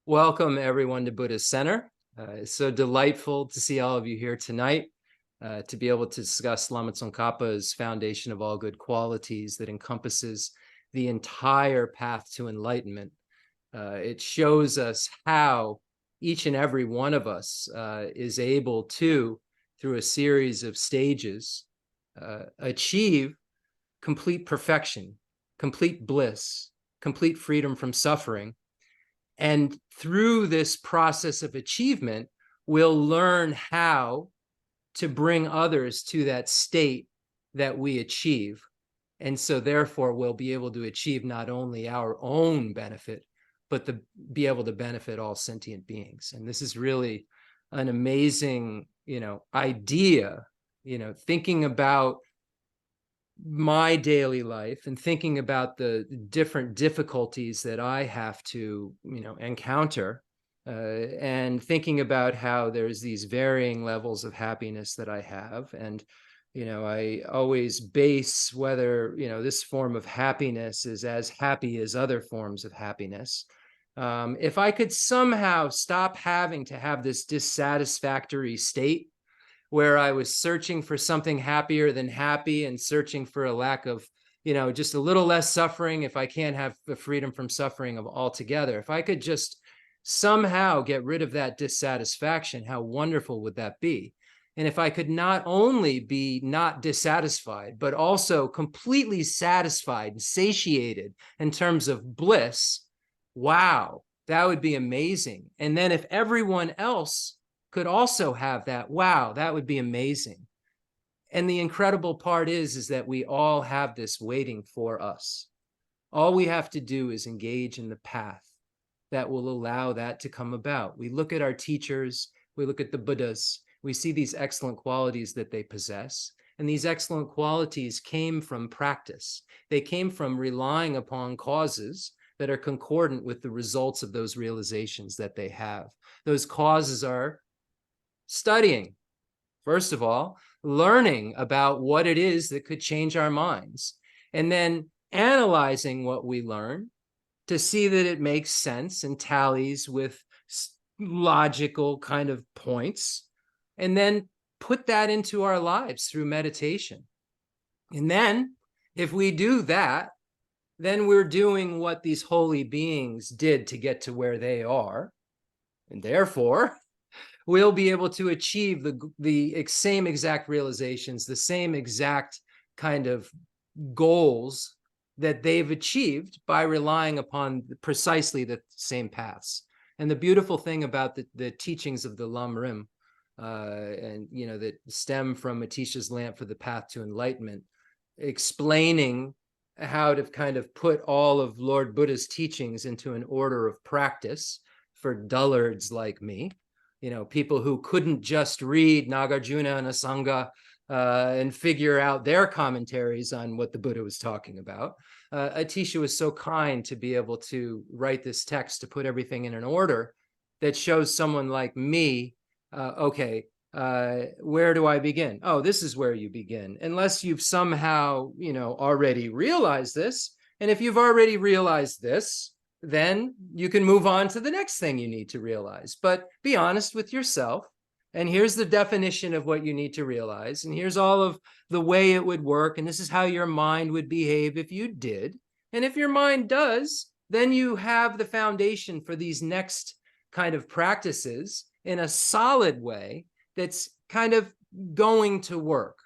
Welcome, everyone, to Buddhist Center. It's so delightful to see all of you here tonight, to be able to discuss Lama Tsongkhapa's foundation of all good qualities that encompasses the entire path to enlightenment. It shows us how each and every one of us is able to, through a series of stages, achieve complete perfection, complete bliss, complete freedom from suffering. And through this process of achievement, we'll learn how to bring others to that state that we achieve. And so therefore, we'll be able to achieve not only our own benefit, but be able to benefit all sentient beings. And this is really an amazing, idea, thinking about my daily life and thinking about the different difficulties that I have to, encounter, and thinking about how there's these varying levels of happiness that I have. And, I always base whether, this form of happiness is as happy as other forms of happiness. If I could somehow stop having to have this dissatisfactory state where I was searching for something happier than happy and searching for a lack of, just a little less suffering, if I can't have the freedom from suffering of altogether, if I could just somehow get rid of that dissatisfaction, how wonderful would that be? And if I could not only be not dissatisfied, but also completely satisfied and satiated in terms of bliss, wow, that would be amazing. And then if everyone else could also have that, wow, that would be amazing. And the incredible part is that we all have this waiting for us. All we have to do is engage in the path that will allow that to come about. We look at our teachers, we look at the Buddhas, we see these excellent qualities that they possess. And these excellent qualities came from practice. They came from relying upon causes that are concordant with the results of those realizations that they have. Those causes are studying, first of all, learning about what it is that could change our minds, and then analyzing what we learn to see that it makes sense and tallies with logical kind of points, and then put that into our lives through meditation. And then if we do that, then we're doing what these holy beings did to get to where they are. And therefore, we'll be able to achieve the same exact realizations, the same exact kind of goals that they've achieved by relying upon precisely the same paths. And the beautiful thing about the teachings of the Lam Rim, and that stem from Atisha's Lamp for the Path to Enlightenment, explaining how to kind of put all of Lord Buddha's teachings into an order of practice for dullards like me, people who couldn't just read Nagarjuna and Asanga and figure out their commentaries on what the Buddha was talking about. Atisha was so kind to be able to write this text to put everything in an order that shows someone like me, where do I begin? Oh, this is where you begin, unless you've somehow, already realized this. And if you've already realized this, then you can move on to the next thing you need to realize. But be honest with yourself. And here's the definition of what you need to realize. And here's all of the way it would work. And this is how your mind would behave if you did. And if your mind does, then you have the foundation for these next kind of practices in a solid way that's kind of going to work.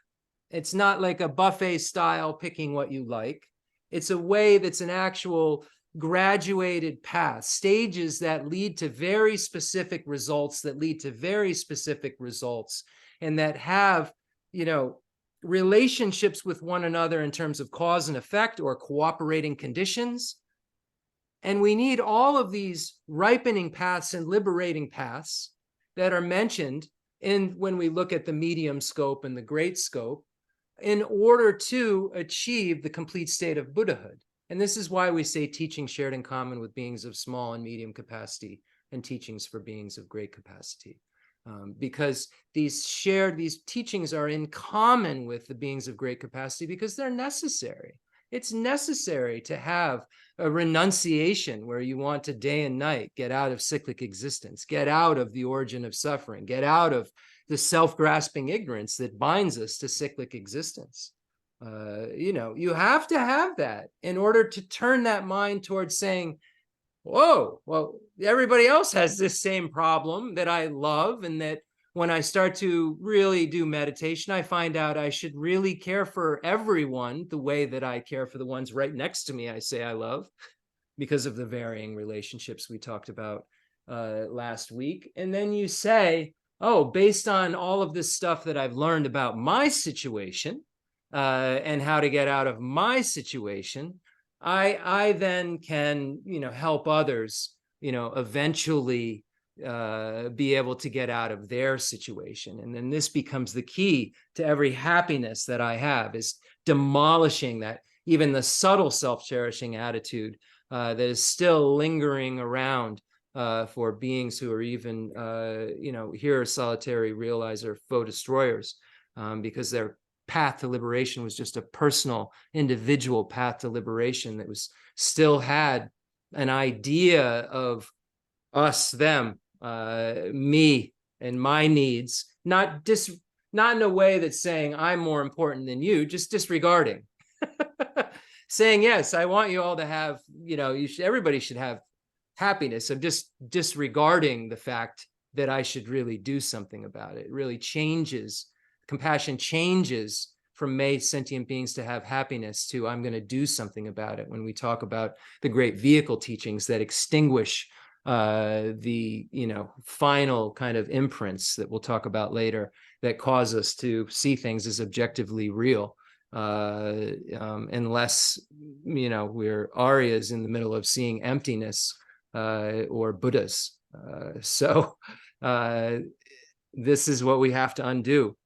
It's not like a buffet style picking what you like. It's a way that's an actual graduated path, stages that lead to very specific results, and that have, relationships with one another in terms of cause and effect or cooperating conditions. And we need all of these ripening paths and liberating paths that are mentioned when we look at the medium scope and the great scope, in order to achieve the complete state of Buddhahood. And this is why we say teaching shared in common with beings of small and medium capacity, and teachings for beings of great capacity. Because these teachings are in common with the beings of great capacity because they're necessary. It's necessary to have a renunciation where you want to day and night get out of cyclic existence, get out of the origin of suffering, get out of the self-grasping ignorance that binds us to cyclic existence. You have to have that in order to turn that mind towards saying, whoa, well, everybody else has this same problem that I love, and that when I start to really do meditation, I find out I should really care for everyone the way that I care for the ones right next to me I say I love, because of the varying relationships we talked about last week. And then you say, oh, based on all of this stuff that I've learned about my situation and how to get out of my situation, I then can, help others, eventually be able to get out of their situation. And then this becomes the key to every happiness that I have, is demolishing that, even the subtle self-cherishing attitude that is still lingering around for beings who are even, here solitary realizer, faux destroyers, because their path to liberation was just a personal, individual path to liberation that was still had an idea of us, them, me, and my needs, not in a way that's saying I'm more important than you, just disregarding. Saying, yes, I want you all to have, everybody should have happiness, of just disregarding the fact that I should really do something about it. It really changes, compassion changes from may sentient beings to have happiness to I'm going to do something about it. When we talk about the great vehicle teachings that extinguish the final kind of imprints that we'll talk about later, that cause us to see things as objectively real, unless we're Aryas in the middle of seeing emptiness, or Buddhas. So this is what we have to undo.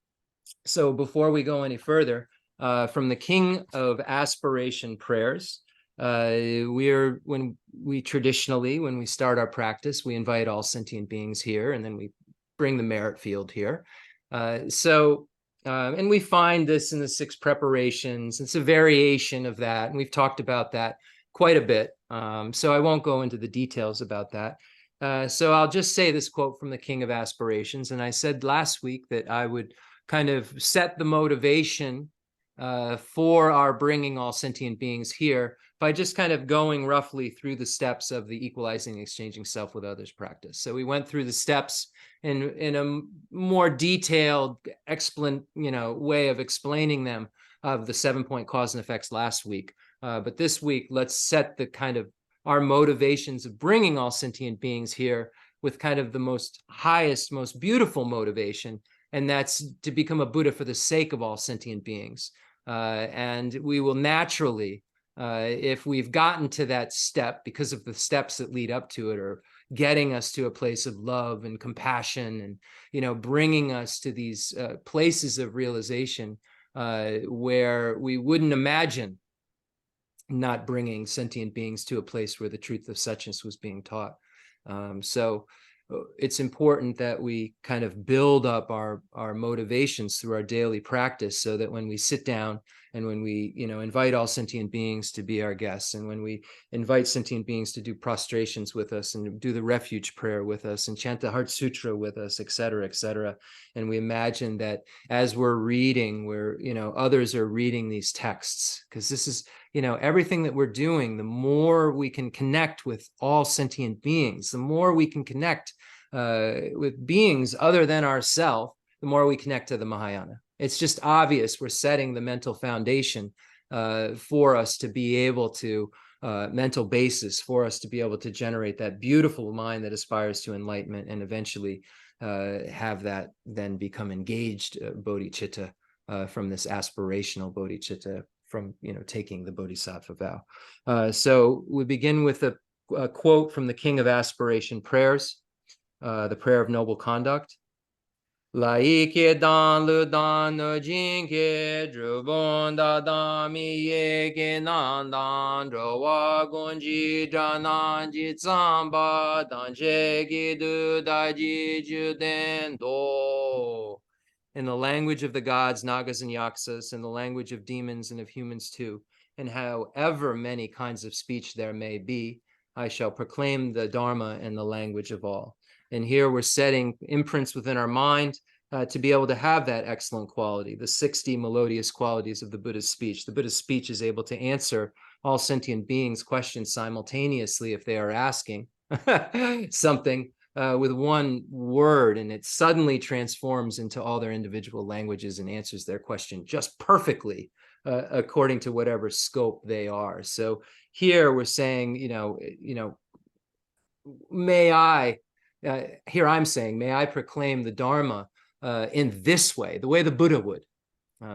So before we go any further, from the King of Aspiration Prayers, when we start our practice, we invite all sentient beings here, and then we bring the merit field here. And we find this in the 6 preparations. It's a variation of that, and we've talked about that quite a bit. So I won't go into the details about that. So I'll just say this quote from the King of Aspirations. And I said last week that I would kind of set the motivation for our bringing all sentient beings here by just kind of going roughly through the steps of the equalizing and exchanging self with others practice. So we went through the steps in a more detailed way of explaining them, of the 7-point cause and effects last week. But this week, let's set the kind of our motivations of bringing all sentient beings here with kind of the highest, most beautiful motivation, and that's to become a Buddha for the sake of all sentient beings. And we will naturally, if we've gotten to that step, because of the steps that lead up to it, or getting us to a place of love and compassion, and bringing us to these places of realization where we wouldn't imagine not bringing sentient beings to a place where the truth of suchness was being taught. So it's important that we kind of build up our motivations through our daily practice, so that when we sit down and when we invite all sentient beings to be our guests, and when we invite sentient beings to do prostrations with us and do the refuge prayer with us and chant the Heart Sutra with us, et cetera, and we imagine that as we're reading, others are reading these texts, because this is everything that we're doing, the more we can connect with all sentient beings, the more we can connect with beings other than ourselves, the more we connect to the Mahayana. It's just obvious we're setting the mental foundation for us to be able to, mental basis for us to be able to generate that beautiful mind that aspires to enlightenment, and eventually have that then become engaged bodhicitta from this aspirational bodhicitta, from taking the bodhisattva vow. So we begin with a quote from the King of Aspiration Prayers, the prayer of noble conduct. Laike dan lu dan no jinke drubon da dan mi ye ke nan dan drowa gunji janan ji tsamba dan je gi du da ji ju den do. In the language of the gods, Nagas and Yaksas, in the language of demons and of humans too, and however many kinds of speech there may be, I shall proclaim the Dharma and the language of all. And here we're setting imprints within our mind to be able to have that excellent quality, the 60 melodious qualities of the Buddha's speech. The Buddha's speech is able to answer all sentient beings' questions simultaneously if they are asking something with one word, and it suddenly transforms into all their individual languages and answers their question just perfectly according to whatever scope they are. So here we're saying, may I, here I'm saying, may I proclaim the Dharma in this way, the way the Buddha would.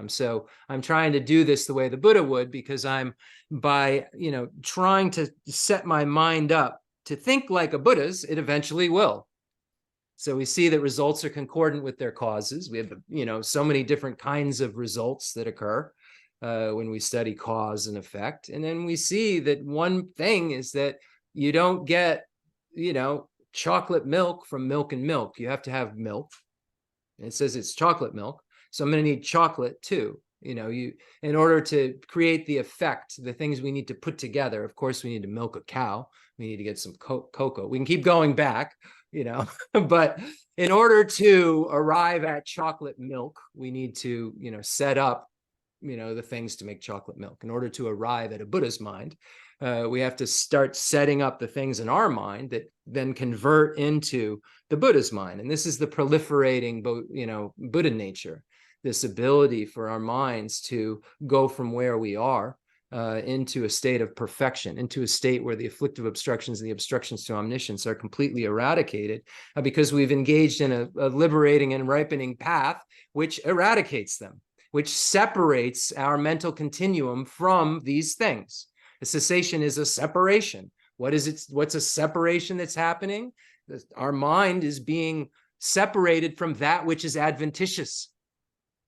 So I'm trying to do this the way the Buddha would, because I'm by, trying to set my mind up to think like a Buddha's, it eventually will. So we see that results are concordant with their causes. We have, so many different kinds of results that occur when we study cause and effect. And then we see that one thing is that you don't get, chocolate milk from milk and milk. You have to have milk. And it says it's chocolate milk. So I'm going to need chocolate too. In order to create the effect, the things we need to put together, of course, we need to milk a cow. We need to get some cocoa. We can keep going back, but in order to arrive at chocolate milk, we need to, set up, the things to make chocolate milk. In order to arrive at a Buddha's mind, we have to start setting up the things in our mind that then convert into the Buddha's mind. And this is the proliferating, Buddha nature, this ability for our minds to go from where we are into a state of perfection, into a state where the afflictive obstructions and the obstructions to omniscience are completely eradicated because we've engaged in a liberating and ripening path which eradicates them, which separates our mental continuum from these things. A cessation is a separation. What is it? What's a separation that's happening? Our mind is being separated from that which is adventitious.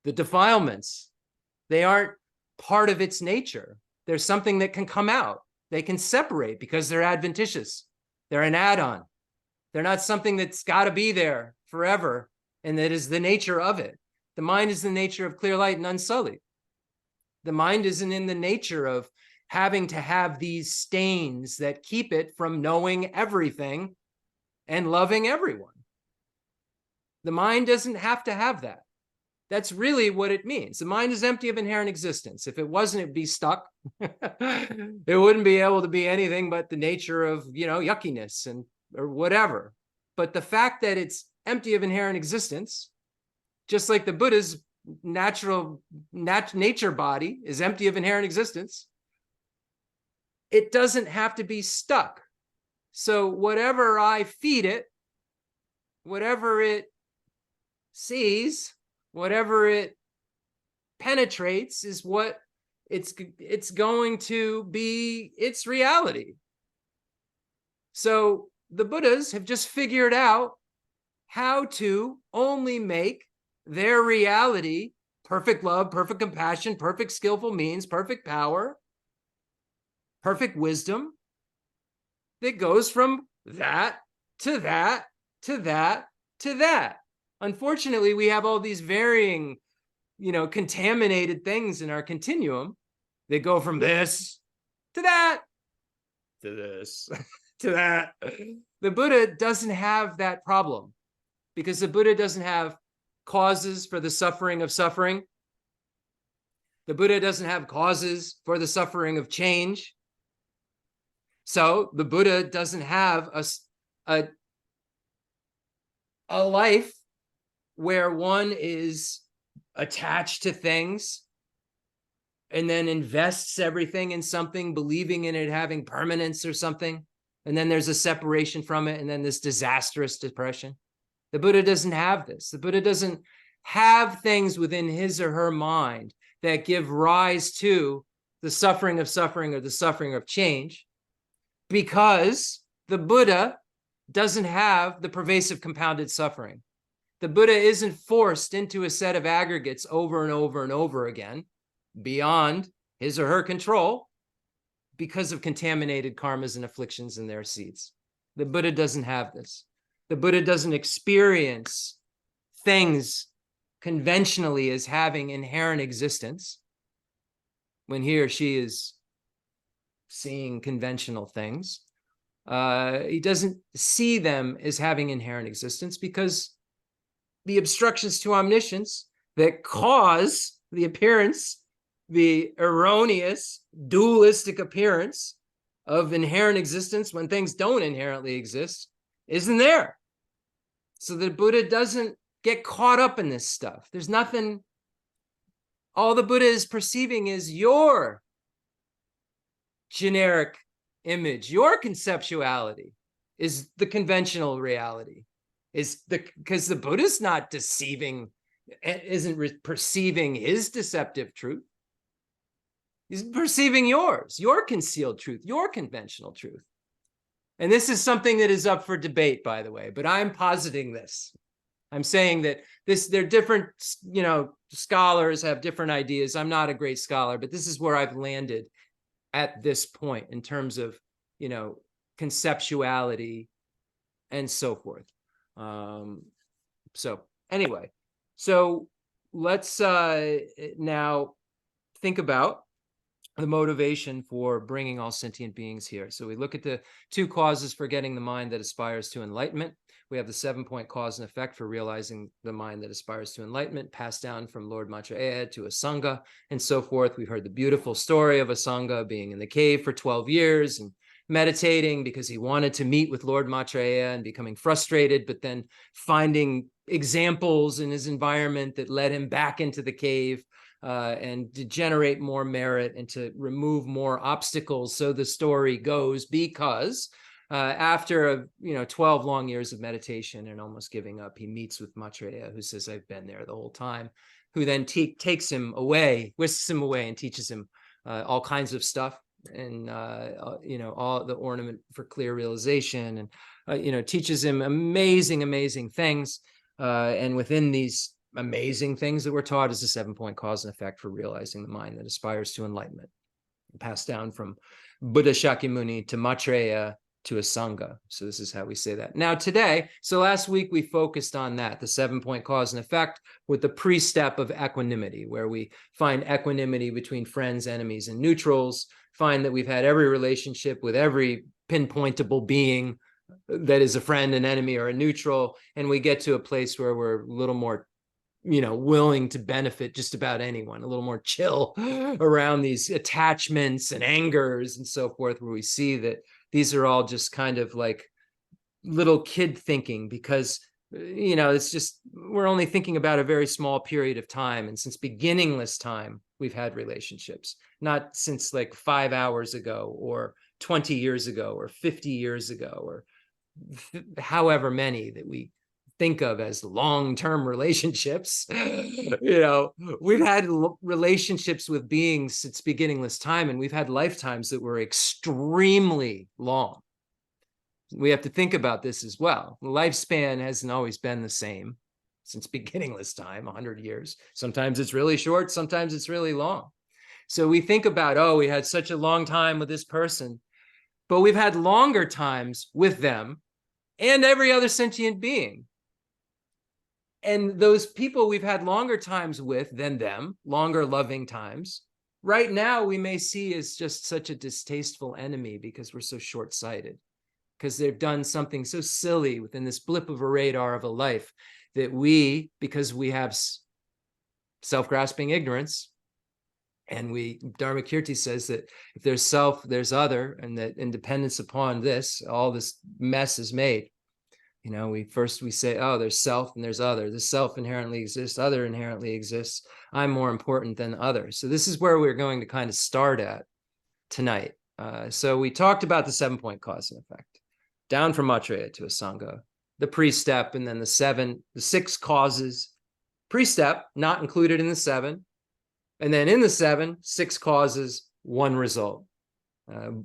The defilements, they aren't part of its nature. There's something that can come out. They can separate because they're adventitious. They're an add-on. They're not something that's got to be there forever, and that is the nature of it. The mind is the nature of clear light and unsullied. The mind isn't in the nature of having to have these stains that keep it from knowing everything and loving everyone. The mind doesn't have to have that. That's really what it means. The mind is empty of inherent existence. If it wasn't, it'd be stuck. It wouldn't be able to be anything but the nature of, yuckiness or whatever. But the fact that it's empty of inherent existence, just like the Buddha's nature body is empty of inherent existence, it doesn't have to be stuck. So whatever I feed it, whatever it sees, whatever it penetrates is what it's going to be its reality. So the Buddhas have just figured out how to only make their reality perfect love, perfect compassion, perfect skillful means, perfect power, perfect wisdom that goes from that to that to that to that. Unfortunately, we have all these varying, contaminated things in our continuum that go from this to that to this to that. The Buddha doesn't have that problem because the Buddha doesn't have causes for the suffering of suffering. The Buddha doesn't have causes for the suffering of change. So the Buddha doesn't have a life where one is attached to things and then invests everything in something, believing in it having permanence or something. And then there's a separation from it, and then this disastrous depression. The Buddha doesn't have this. The Buddha doesn't have things within his or her mind that give rise to the suffering of suffering or the suffering of change, because the Buddha doesn't have the pervasive compounded suffering. The Buddha isn't forced into a set of aggregates over and over and over again beyond his or her control because of contaminated karmas and afflictions in their seeds. The Buddha doesn't have this. The Buddha doesn't experience things conventionally as having inherent existence when he or she is seeing conventional things. He doesn't see them as having inherent existence because the obstructions to omniscience that cause the appearance, the erroneous, dualistic appearance of inherent existence when things don't inherently exist, isn't there. So the Buddha doesn't get caught up in this stuff. There's nothing, all the Buddha is perceiving is your generic image, your conceptuality is the conventional reality. Because the Buddha's not deceiving, isn't perceiving his deceptive truth. He's perceiving yours, your concealed truth, your conventional truth. And this is something that is up for debate, by the way, but I'm positing this. I'm saying that they're different, scholars have different ideas. I'm not a great scholar, but this is where I've landed at this point in terms of, conceptuality and so forth. So anyway, so let's now think about the motivation for bringing all sentient beings here. So we look at the 2 causes for getting the mind that aspires to enlightenment. We have the 7-point cause and effect for realizing the mind that aspires to enlightenment, passed down from Lord Maitreya to Asanga and so forth. We heard the beautiful story of Asanga being in the cave for 12 years and meditating because he wanted to meet with Lord Maitreya and becoming frustrated, but then finding examples in his environment that led him back into the cave and to generate more merit and to remove more obstacles. So the story goes, because after 12 long years of meditation and almost giving up, he meets with Maitreya, who says, I've been there the whole time, who then takes him away, whisks him away and teaches him all kinds of stuff. And all the ornament for clear realization, and teaches him amazing things, and within these amazing things that we're taught is the 7-point cause and effect for realizing the mind that aspires to enlightenment, passed down from Buddha Shakyamuni to Maitreya to Asanga. So this is how we say that. Now today, so last week we focused on that, the 7-point cause and effect, with the pre-step of equanimity, where we find equanimity between friends, enemies, and neutrals, find that we've had every relationship with every pinpointable being that is a friend, an enemy, or a neutral, and we get to a place where we're a little more willing to benefit just about anyone, a little more chill around these attachments and angers and so forth, where we see that these are all just kind of like little kid thinking, because it's just, we're only thinking about a very small period of time, and since beginningless time we've had relationships, not since like 5 hours ago or 20 years ago or 50 years ago or however many that we think of as long-term relationships. We've had relationships with beings since beginningless time, and we've had lifetimes that were extremely long. We have to think about this as well. The lifespan hasn't always been the same since beginningless time, 100 years. Sometimes it's really short, sometimes it's really long. So we think about, we had such a long time with this person, but we've had longer times with them and every other sentient being. And those people we've had longer times with than them, longer loving times, right now we may see as just such a distasteful enemy because we're so short-sighted, because they've done something so silly within this blip of a radar of a life that we, because we have self-grasping ignorance, and Dharmakirti says that if there's self, there's other, and that in dependence upon this, all this mess is made. We say, there's self and there's other. The self inherently exists, other inherently exists. I'm more important than other. So this is where we're going to kind of start at tonight. So we talked about the 7-point cause and effect, down from Maitreya to Asanga, the pre-step, and then the 6 causes. Pre-step, not included in the 7. And then in the 7, 6 causes, 1 result.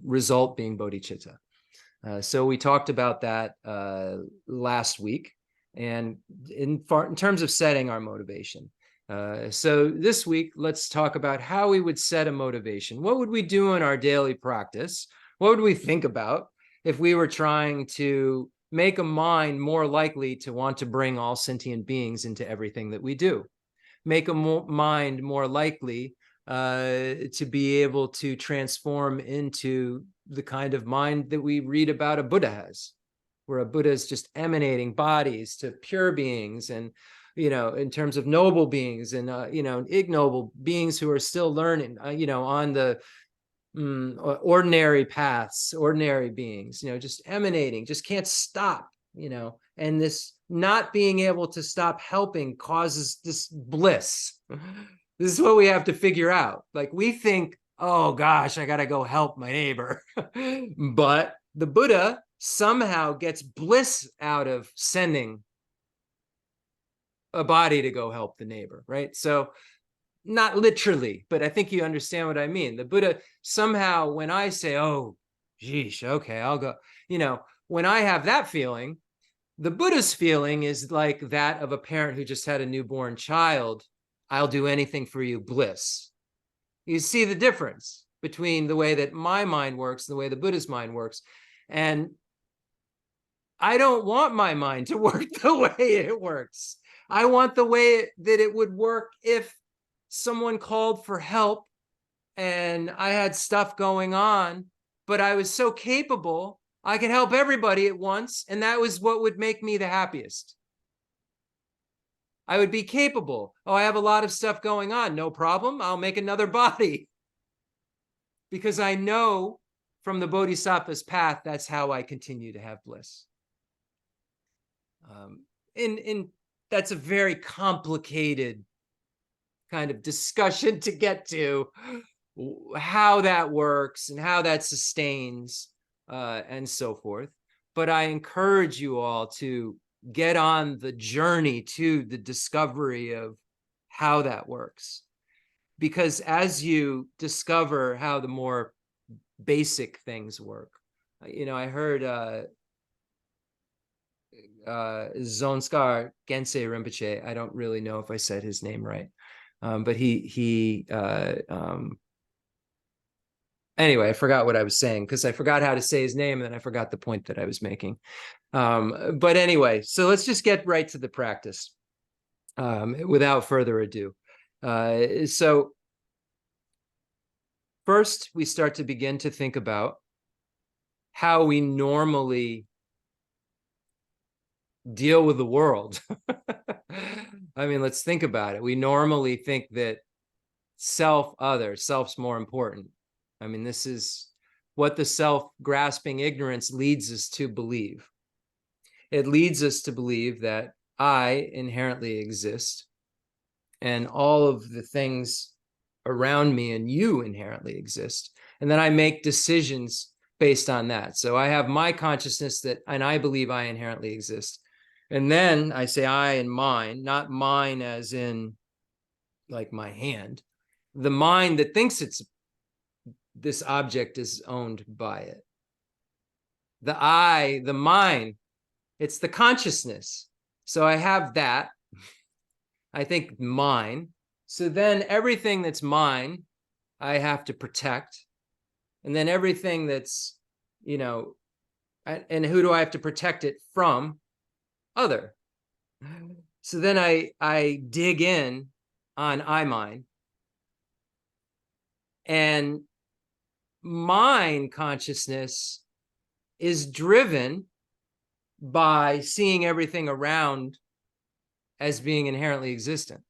Result being bodhicitta. So we talked about that last week, and in terms of setting our motivation. So this week, let's talk about how we would set a motivation. What would we do in our daily practice? What would we think about if we were trying to make a mind more likely to want to bring all sentient beings into everything that we do? Make a mind more likely to be able to transform into the kind of mind that we read about a Buddha has, where a Buddha is just emanating bodies to pure beings, and in terms of noble beings, and ignoble beings who are still learning, on the ordinary paths, ordinary beings, just emanating, just can't stop, and this not being able to stop helping causes this bliss. This is what we have to figure out. Like, we think, oh gosh, I gotta go help my neighbor. But the Buddha somehow gets bliss out of sending a body to go help the neighbor, right? So not literally, but I think you understand what I mean. The Buddha somehow, when I say, oh, geesh, okay, I'll go, when I have that feeling, the Buddha's feeling is like that of a parent who just had a newborn child. I'll do anything for you, bliss. You see the difference between the way that my mind works and the way the Buddha's mind works. And I don't want my mind to work the way it works. I want the way that it would work if someone called for help and I had stuff going on, but I was so capable, I could help everybody at once. And that was what would make me the happiest. I would be capable. Oh, I have a lot of stuff going on. No problem. I'll make another body. Because I know from the Bodhisattva's path, that's how I continue to have bliss. And that's a very complicated kind of discussion to get to, how that works and how that sustains, and so forth. But I encourage you all to get on the journey to the discovery of how that works. Because as you discover how the more basic things work, I heard Zonskar Gensei Rinpoche, I don't really know if I said his name right, but anyway, I forgot what I was saying, because I forgot how to say his name, and then I forgot the point that I was making. But anyway, so let's just get right to the practice, without further ado. So first, we start to begin to think about how we normally deal with the world. I mean, let's think about it. We normally think that self's more important. I mean, this is what the self-grasping ignorance leads us to believe. It leads us to believe that I inherently exist, and all of the things around me and you inherently exist. And then I make decisions based on that. So I have my consciousness and I believe I inherently exist. And then I say I and mine, not mine as in like my hand, the mind that thinks this object is owned by it. The I, the mine, it's the consciousness. So I have that, I think mine. So then everything that's mine, I have to protect. And then everything that's, and who do I have to protect it from? Other. So then I dig in on I mine, and mine consciousness is driven by seeing everything around as being inherently existent.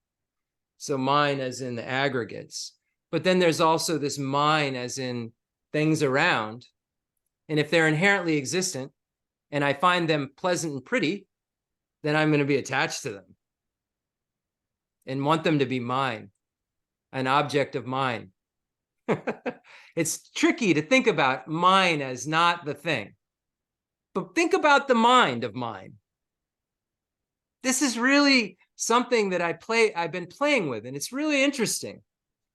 So mine as in the aggregates, but then there's also this mine as in things around. And if they're inherently existent and I find them pleasant and pretty, then I'm going to be attached to them and want them to be mine, an object of mine. It's tricky to think about mine as not the thing, but think about the mind of mine. This is really something that I've been playing with, and it's really interesting.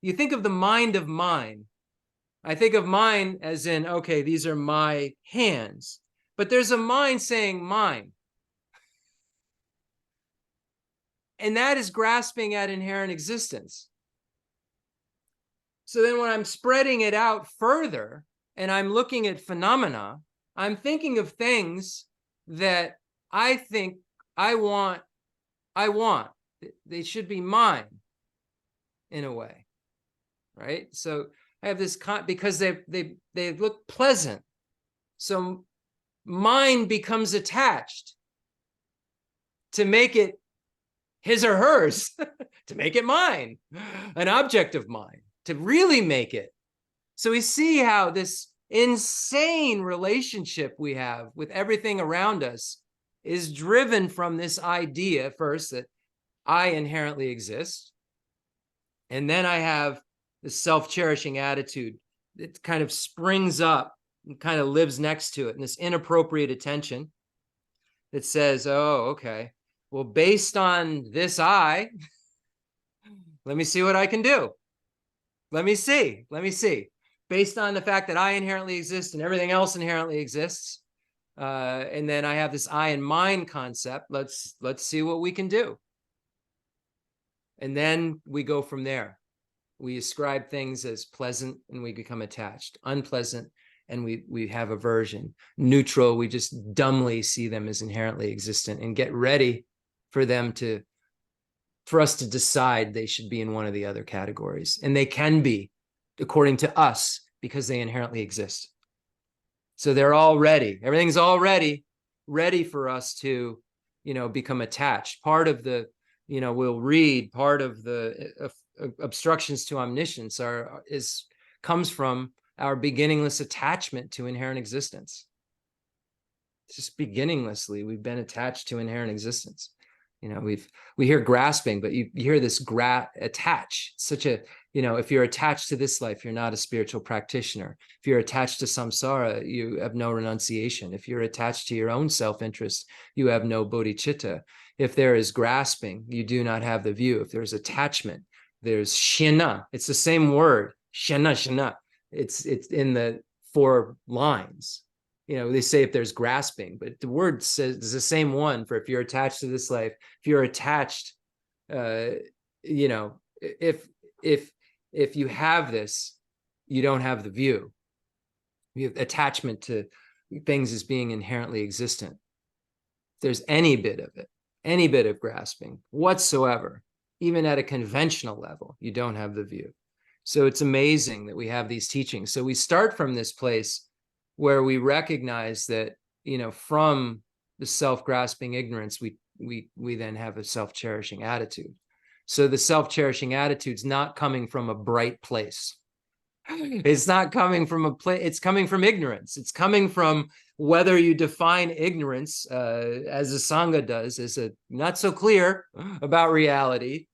You think of the mind of mine. I think of mine as in, okay, these are my hands, but there's a mind saying mine. And that is grasping at inherent existence. So then when I'm spreading it out further and I'm looking at phenomena, I'm thinking of things that I think I want. They should be mine in a way. right? So I have this because they look pleasant. So mind becomes attached to make it his or hers, to make it mine, an object of mine, to really make it. So we see how this insane relationship we have with everything around us is driven from this idea, first, that I inherently exist. And then I have this self-cherishing attitude that kind of springs up and kind of lives next to it, and this inappropriate attention that says, oh, okay, well, based on this I, let me see what I can do. Let me see. Based on the fact that I inherently exist and everything else inherently exists, and then I have this I and mine concept, let's see what we can do. And then we go from there. We ascribe things as pleasant and we become attached, unpleasant and we have aversion, neutral, we just dumbly see them as inherently existent and get ready for us to decide they should be in one of the other categories. And they can be, according to us, because they inherently exist. So they're already, everything's already ready for us to, become attached. Part of the, we'll read, part of the obstructions to omniscience comes from our beginningless attachment to inherent existence. Just beginninglessly, we've been attached to inherent existence. We hear grasping, but you hear this attach. Such a, if you're attached to this life, you're not a spiritual practitioner. If you're attached to samsara, you have no renunciation. If you're attached to your own self-interest, you have no bodhicitta. If there is grasping, you do not have the view. If there's attachment, there's shena. It's the same word, shena. It's in the 4 lines. They say if there's grasping, but the word says it's the same one for if you're attached to this life. If you're attached, if you have this, you don't have the view. You have attachment to things as being inherently existent. If there's any bit of it, any bit of grasping whatsoever, even at a conventional level, you don't have the view. So it's amazing that we have these teachings. So we start from this place where we recognize that, from the self-grasping ignorance, we then have a self-cherishing attitude. So the self-cherishing attitude's not coming from a bright place. It's not coming from a place, it's coming from ignorance. It's coming from whether you define ignorance, as the Sangha does, as a not so clear about reality,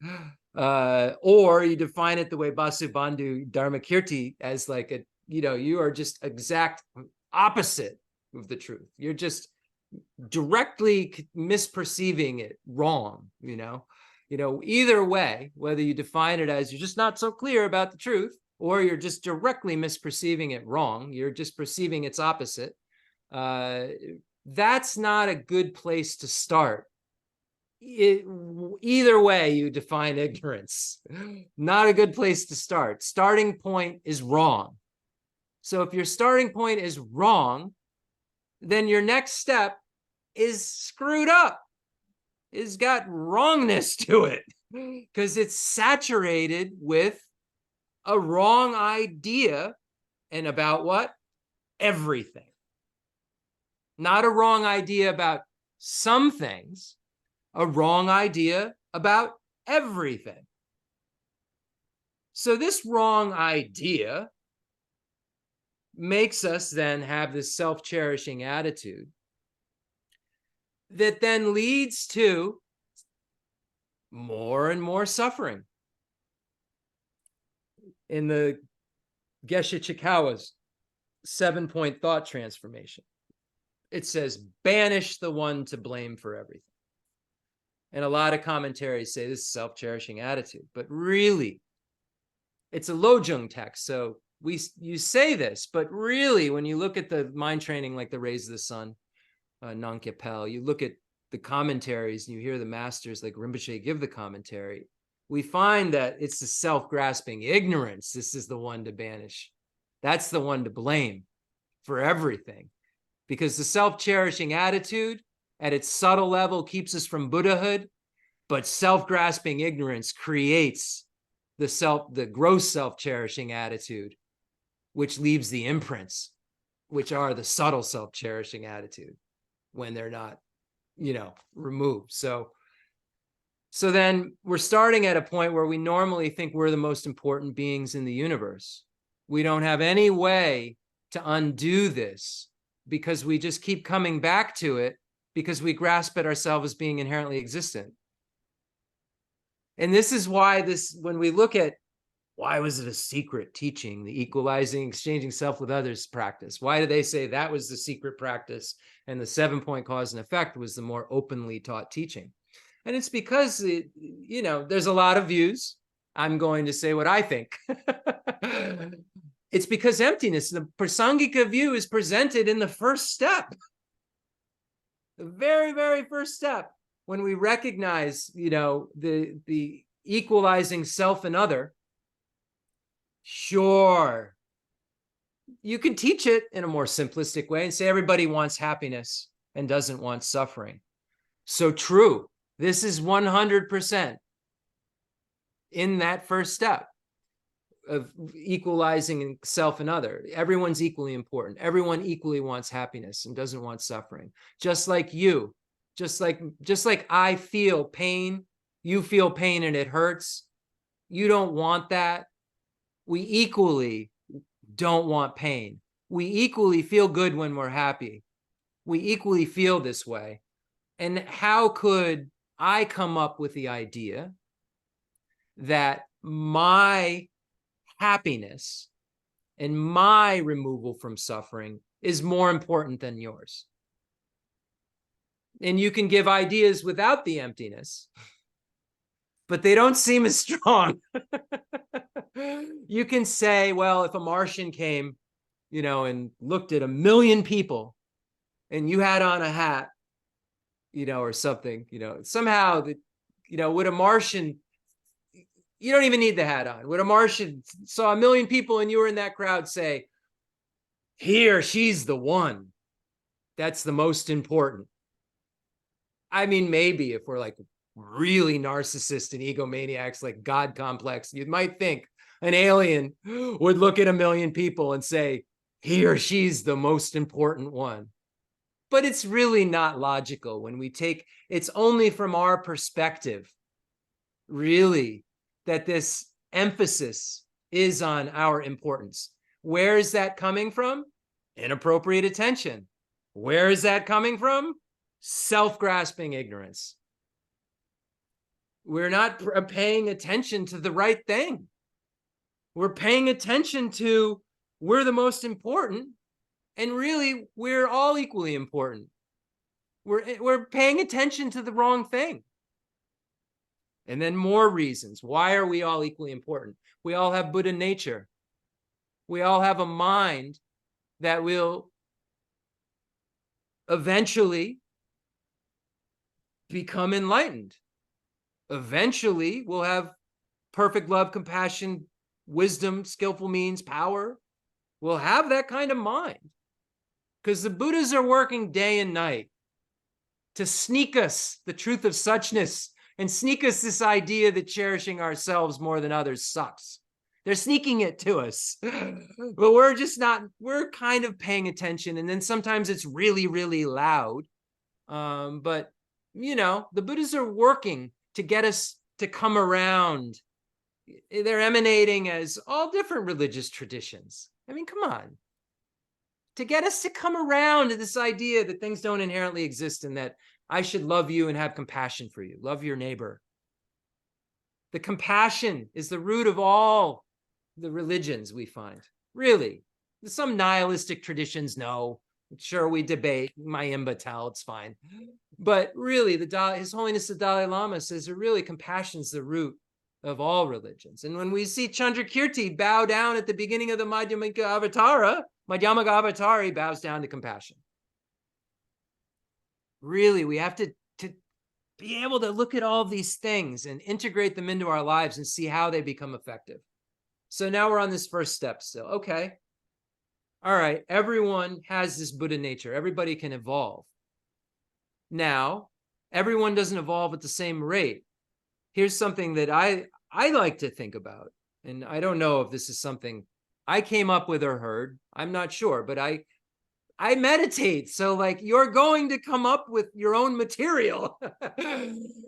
or you define it the way Vasubandhu Dharmakirti as like a, you are just exact opposite of the truth. You're just directly misperceiving it wrong, either way, whether you define it as you're just not so clear about the truth, or you're just directly misperceiving it wrong, you're just perceiving its opposite, that's not a good place to start. Either way you define ignorance, not a good place to start. Starting point is wrong. So if your starting point is wrong, then your next step is screwed up. It's got wrongness to it because it's saturated with a wrong idea. And about what? Everything. Not a wrong idea about some things, a wrong idea about everything. So this wrong idea makes us then have this self-cherishing attitude that then leads to more and more suffering. In the Geshe Chikawa's 7-point thought transformation, it says, banish the one to blame for everything. And a lot of commentaries say this is self-cherishing attitude, but really, it's a Lojong text, so you say this, but really, when you look at the mind training like the Rays of the Sun, Nankya Pel, you look at the commentaries and you hear the masters like Rinpoche give the commentary, we find that it's the self-grasping ignorance. This is the one to banish. That's the one to blame for everything. Because the self-cherishing attitude at its subtle level keeps us from Buddhahood, but self-grasping ignorance creates the gross self-cherishing attitude, which leaves the imprints, which are the subtle self-cherishing attitude when they're not, removed. So then we're starting at a point where we normally think we're the most important beings in the universe. We don't have any way to undo this because we just keep coming back to it because we grasp at ourselves as being inherently existent. And this is why when we look at why was it a secret teaching, the equalizing, exchanging self with others practice? Why do they say that was the secret practice and the 7-point cause and effect was the more openly taught teaching? And it's because, there's a lot of views. I'm going to say what I think. It's because emptiness, the Prasangika view, is presented in the first step. The very, very first step, when we recognize, the equalizing self and other. Sure, you can teach it in a more simplistic way and say everybody wants happiness and doesn't want suffering. So true. This is 100% in that first step of equalizing self and other. Everyone's equally important. Everyone equally wants happiness and doesn't want suffering. Just like you, just like I feel pain, you feel pain and it hurts. You don't want that. We equally don't want pain. We equally feel good when we're happy. We equally feel this way. And how could I come up with the idea that my happiness and my removal from suffering is more important than yours? And you can give ideas without the emptiness, but they don't seem as strong. You can say, well, if a Martian came, and looked at 1 million people and you had on a hat, or something, somehow that, would a Martian, you don't even need the hat on. Would a Martian saw 1 million people and you were in that crowd say, he or she's the one that's the most important? I mean, maybe if we're like really narcissist and egomaniacs, like God complex, you might think an alien would look at 1 million people and say, he or she's the most important one. But it's really not logical when we take, it's only from our perspective, really, that this emphasis is on our importance. Where is that coming from? Inappropriate attention. Where is that coming from? Self-grasping ignorance. We're not paying attention to the right thing. We're paying attention to we're the most important, and really we're all equally important. We're paying attention to the wrong thing. And then more reasons. Why are we all equally important? We all have Buddha nature. We all have a mind that will eventually become enlightened. Eventually, we'll have perfect love, compassion, wisdom, skillful means, power. We'll have that kind of mind because the Buddhas are working day and night to sneak us the truth of suchness and sneak us this idea that cherishing ourselves more than others sucks. They're sneaking it to us, but we're just not, we're kind of paying attention. And then sometimes it's really, really loud. But, the Buddhas are working to get us to come around. They're emanating as all different religious traditions. I mean, come on. To get us to come around to this idea that things don't inherently exist and that I should love you and have compassion for you. Love your neighbor. The compassion is the root of all the religions we find. Really. Some nihilistic traditions, no. Sure, we debate. My imbatal, it's fine. But really, His Holiness the Dalai Lama says that really compassion is the root of all religions. And when we see Chandrakirti bow down at the beginning of the Madhyamaka Avatar, he bows down to compassion. Really, we have to be able to look at all these things and integrate them into our lives and see how they become effective. So now we're on this first step still. Okay. All right. Everyone has this Buddha nature. Everybody can evolve. Now, everyone doesn't evolve at the same rate. Here's something that I like to think about, and I don't know if this is something I came up with or heard, I'm not sure, but I meditate. So like you're going to come up with your own material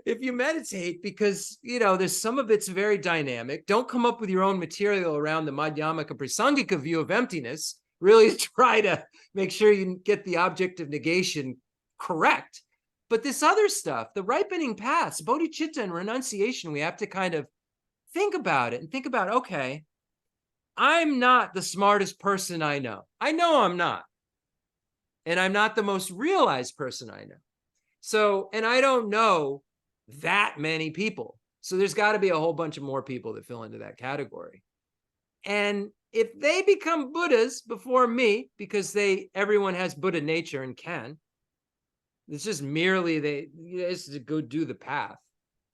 if you meditate, because, you know, there's some of it's very dynamic. Don't come up with your own material around the Madhyamaka Prasangika view of emptiness. Really try to make sure you get the object of negation correct. But this other stuff, the ripening paths, bodhicitta and renunciation, we have to kind of think about it and think about, okay, I'm not the smartest person I know. I know I'm not. And I'm not the most realized person I know. So, and I don't know that many people. So there's got to be a whole bunch of more people that fill into that category. And if they become Buddhas before me, because everyone has Buddha nature and can, it's just merely they just to go do the path.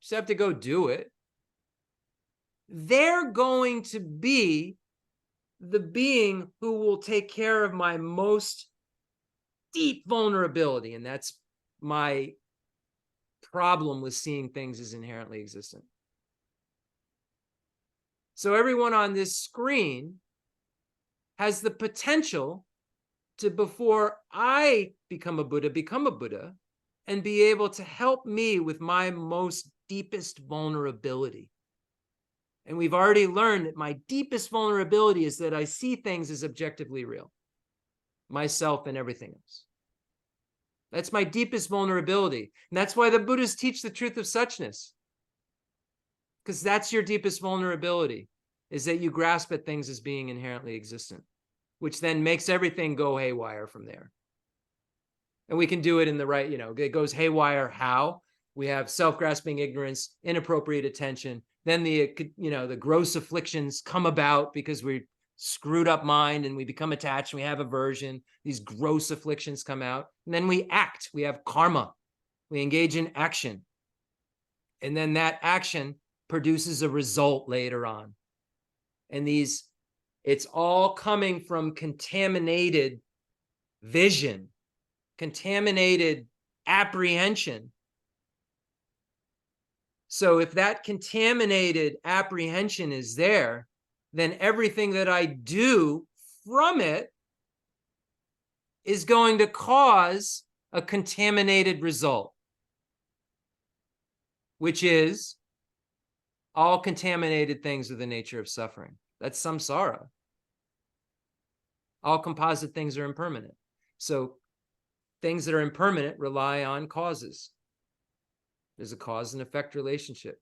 Just have to go do it. They're going to be the being who will take care of my most deep vulnerability. And that's my problem with seeing things as inherently existent. So everyone on this screen has the potential to, before I become a Buddha and be able to help me with my most deepest vulnerability. And we've already learned that my deepest vulnerability is that I see things as objectively real, myself and everything else. That's my deepest vulnerability. And that's why the Buddhists teach the truth of suchness. Because that's your deepest vulnerability, is that you grasp at things as being inherently existent, which then makes everything go haywire from there. And we can do it in the right, it goes haywire how? We have self-grasping ignorance, inappropriate attention. Then the gross afflictions come about because we screwed up mind and we become attached and we have aversion. These gross afflictions come out. And then we act. We have karma. We engage in action. And then that action produces a result later on. And it's all coming from contaminated vision, contaminated apprehension. So if that contaminated apprehension is there, then everything that I do from it is going to cause a contaminated result, which is all contaminated things are the nature of suffering. That's samsara. All composite things are impermanent. So things that are impermanent rely on causes. There's a cause and effect relationship.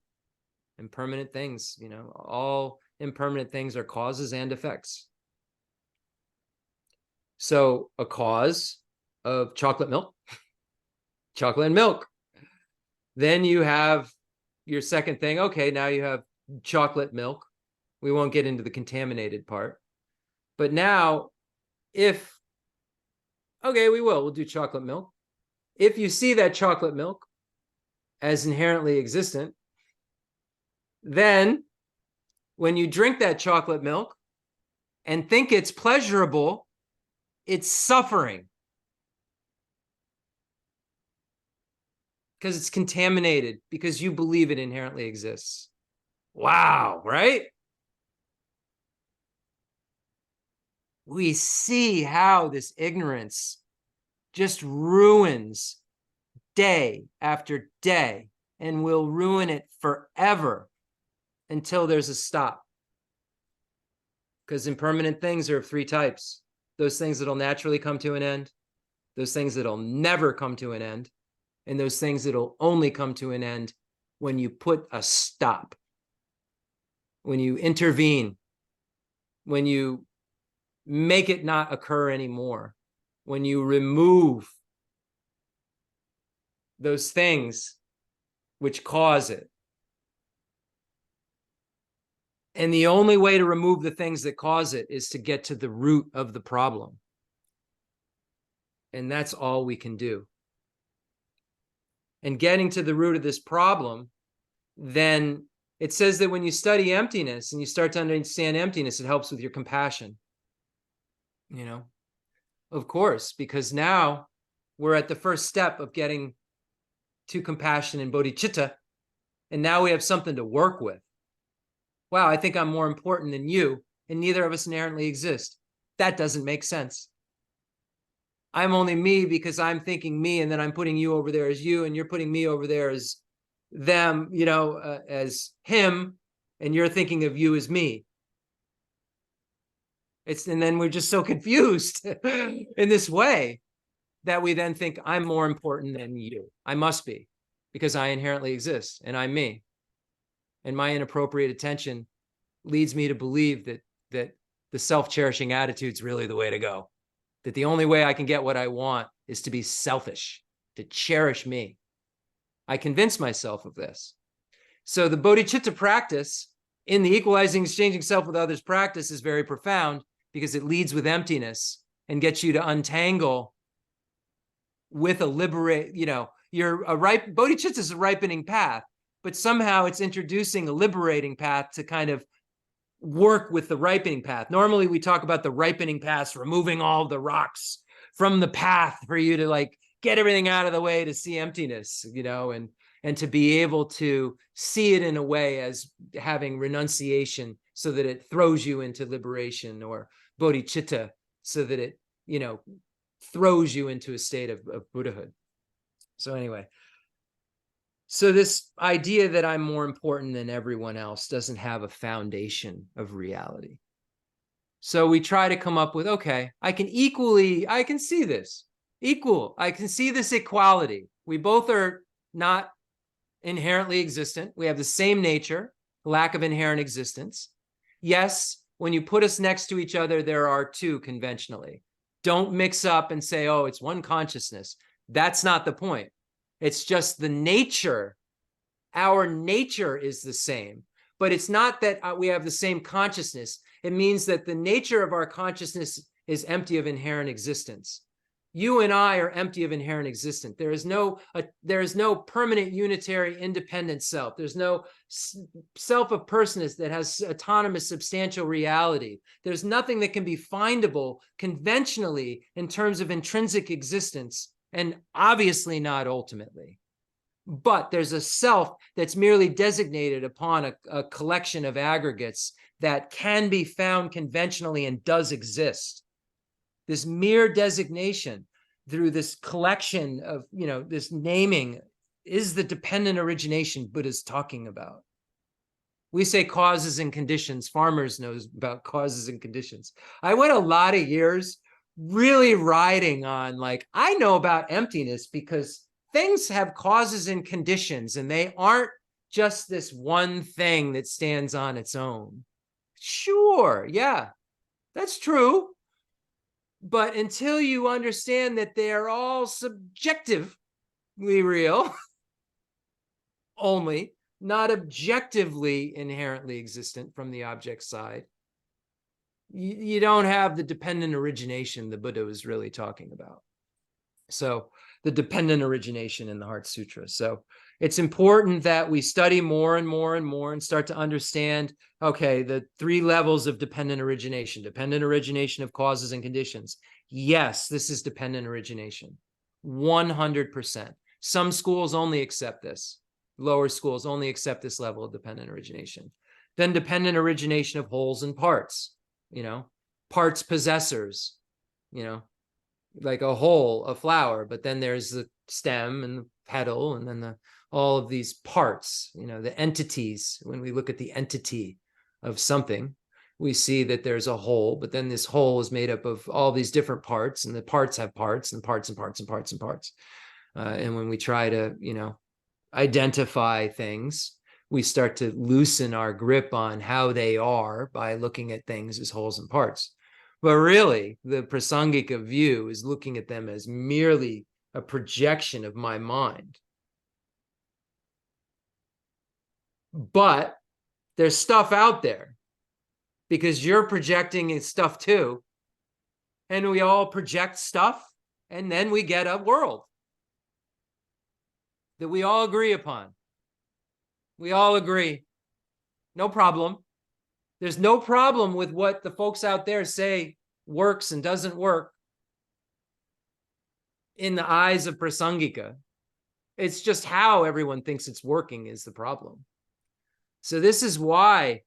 Impermanent things, all impermanent things are causes and effects. So a cause of chocolate milk, chocolate and milk. Then you have your second thing. Okay, now you have chocolate milk. We won't get into the contaminated part. But now, we'll do chocolate milk. If you see that chocolate milk as inherently existent, then when you drink that chocolate milk and think it's pleasurable, it's suffering. Because it's contaminated, because you believe it inherently exists. Wow, right? We see how this ignorance just ruins day after day and will ruin it forever until there's a stop. Because impermanent things are of three types. Those things that'll naturally come to an end, those things that'll never come to an end, and those things that'll only come to an end when you put a stop, when you intervene, when you make it not occur anymore, when you remove those things which cause it. And the only way to remove the things that cause it is to get to the root of the problem. And that's all we can do. And getting to the root of this problem, then it says that when you study emptiness and you start to understand emptiness, it helps with your compassion. Of course, because now we're at the first step of getting to compassion and bodhicitta, and now we have something to work with. wow, I think I'm more important than you, and neither of us inherently exist. That doesn't make sense. I'm only me because I'm thinking me, and then I'm putting you over there as you, and you're putting me over there as them, as him, and you're thinking of you as me. And then we're just so confused in this way that we then think I'm more important than you. I must be, because I inherently exist and I'm me. And my inappropriate attention leads me to believe that the self-cherishing attitude is really the way to go. That the only way I can get what I want is to be selfish, to cherish me. I convince myself of this. So the bodhicitta practice in the equalizing, exchanging self with others practice is very profound, because it leads with emptiness and gets you to untangle with a liberate, you're a ripe, bodhicitta is a ripening path, but somehow it's introducing a liberating path to kind of work with the ripening path. Normally we talk about the ripening paths, removing all the rocks from the path for you to like get everything out of the way to see emptiness, and to be able to see it in a way as having renunciation so that it throws you into liberation, or bodhicitta so that it, throws you into a state of Buddhahood. So anyway, so this idea that I'm more important than everyone else doesn't have a foundation of reality. So we try to come up with, okay, I can see this I can see this equality. We both are not inherently existent. We have the same nature, lack of inherent existence. Yes, when you put us next to each other, there are two conventionally. Don't mix up and say, oh, it's one consciousness. That's not the point. It's just the nature. Our nature is the same, but it's not that we have the same consciousness. It means that the nature of our consciousness is empty of inherent existence. You and I are empty of inherent existence. There is no permanent, unitary, independent self. There's no self of personness that has autonomous, substantial reality. There's nothing that can be findable conventionally in terms of intrinsic existence, and obviously not ultimately. But there's a self that's merely designated upon a collection of aggregates that can be found conventionally and does exist. This mere designation through this collection of, this naming is the dependent origination Buddha's talking about. We say causes and conditions. Farmers knows about causes and conditions. I went a lot of years really riding on, like, I know about emptiness because things have causes and conditions, and they aren't just this one thing that stands on its own. Sure, yeah, that's true. But until you understand that they're all subjectively real, only, not objectively inherently existent from the object side, you don't have the dependent origination the Buddha was really talking about. So the dependent origination in the Heart Sutra. So it's important that we study more and more and more and start to understand, okay, the three levels of dependent origination of causes and conditions. Yes, this is dependent origination, 100%. Some schools only accept this. Lower schools only accept this level of dependent origination. Then dependent origination of wholes and parts, parts possessors, like a whole, a flower, but then there's the stem and the petal, and then all of these parts, the entities. When we look at the entity of something, we see that there's a whole, but then this whole is made up of all these different parts, and the parts have parts and parts and parts and parts and parts. And when we try to, identify things, we start to loosen our grip on how they are by looking at things as wholes and parts. But really, the Prasangika view is looking at them as merely a projection of my mind. But there's stuff out there because you're projecting stuff too. And we all project stuff, and then we get a world that we all agree upon. We all agree. No problem. There's no problem with what the folks out there say works and doesn't work in the eyes of Prasangika. It's just how everyone thinks it's working is the problem. So this is why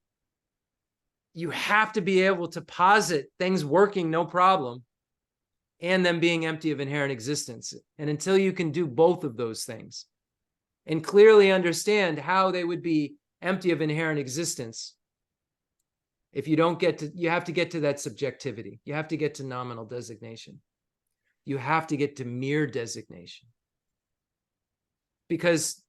you have to be able to posit things working no problem and them being empty of inherent existence. And until you can do both of those things and clearly understand how they would be empty of inherent existence, if you don't get to, you have to get to that subjectivity. You have to get to nominal designation. You have to get to mere designation. Because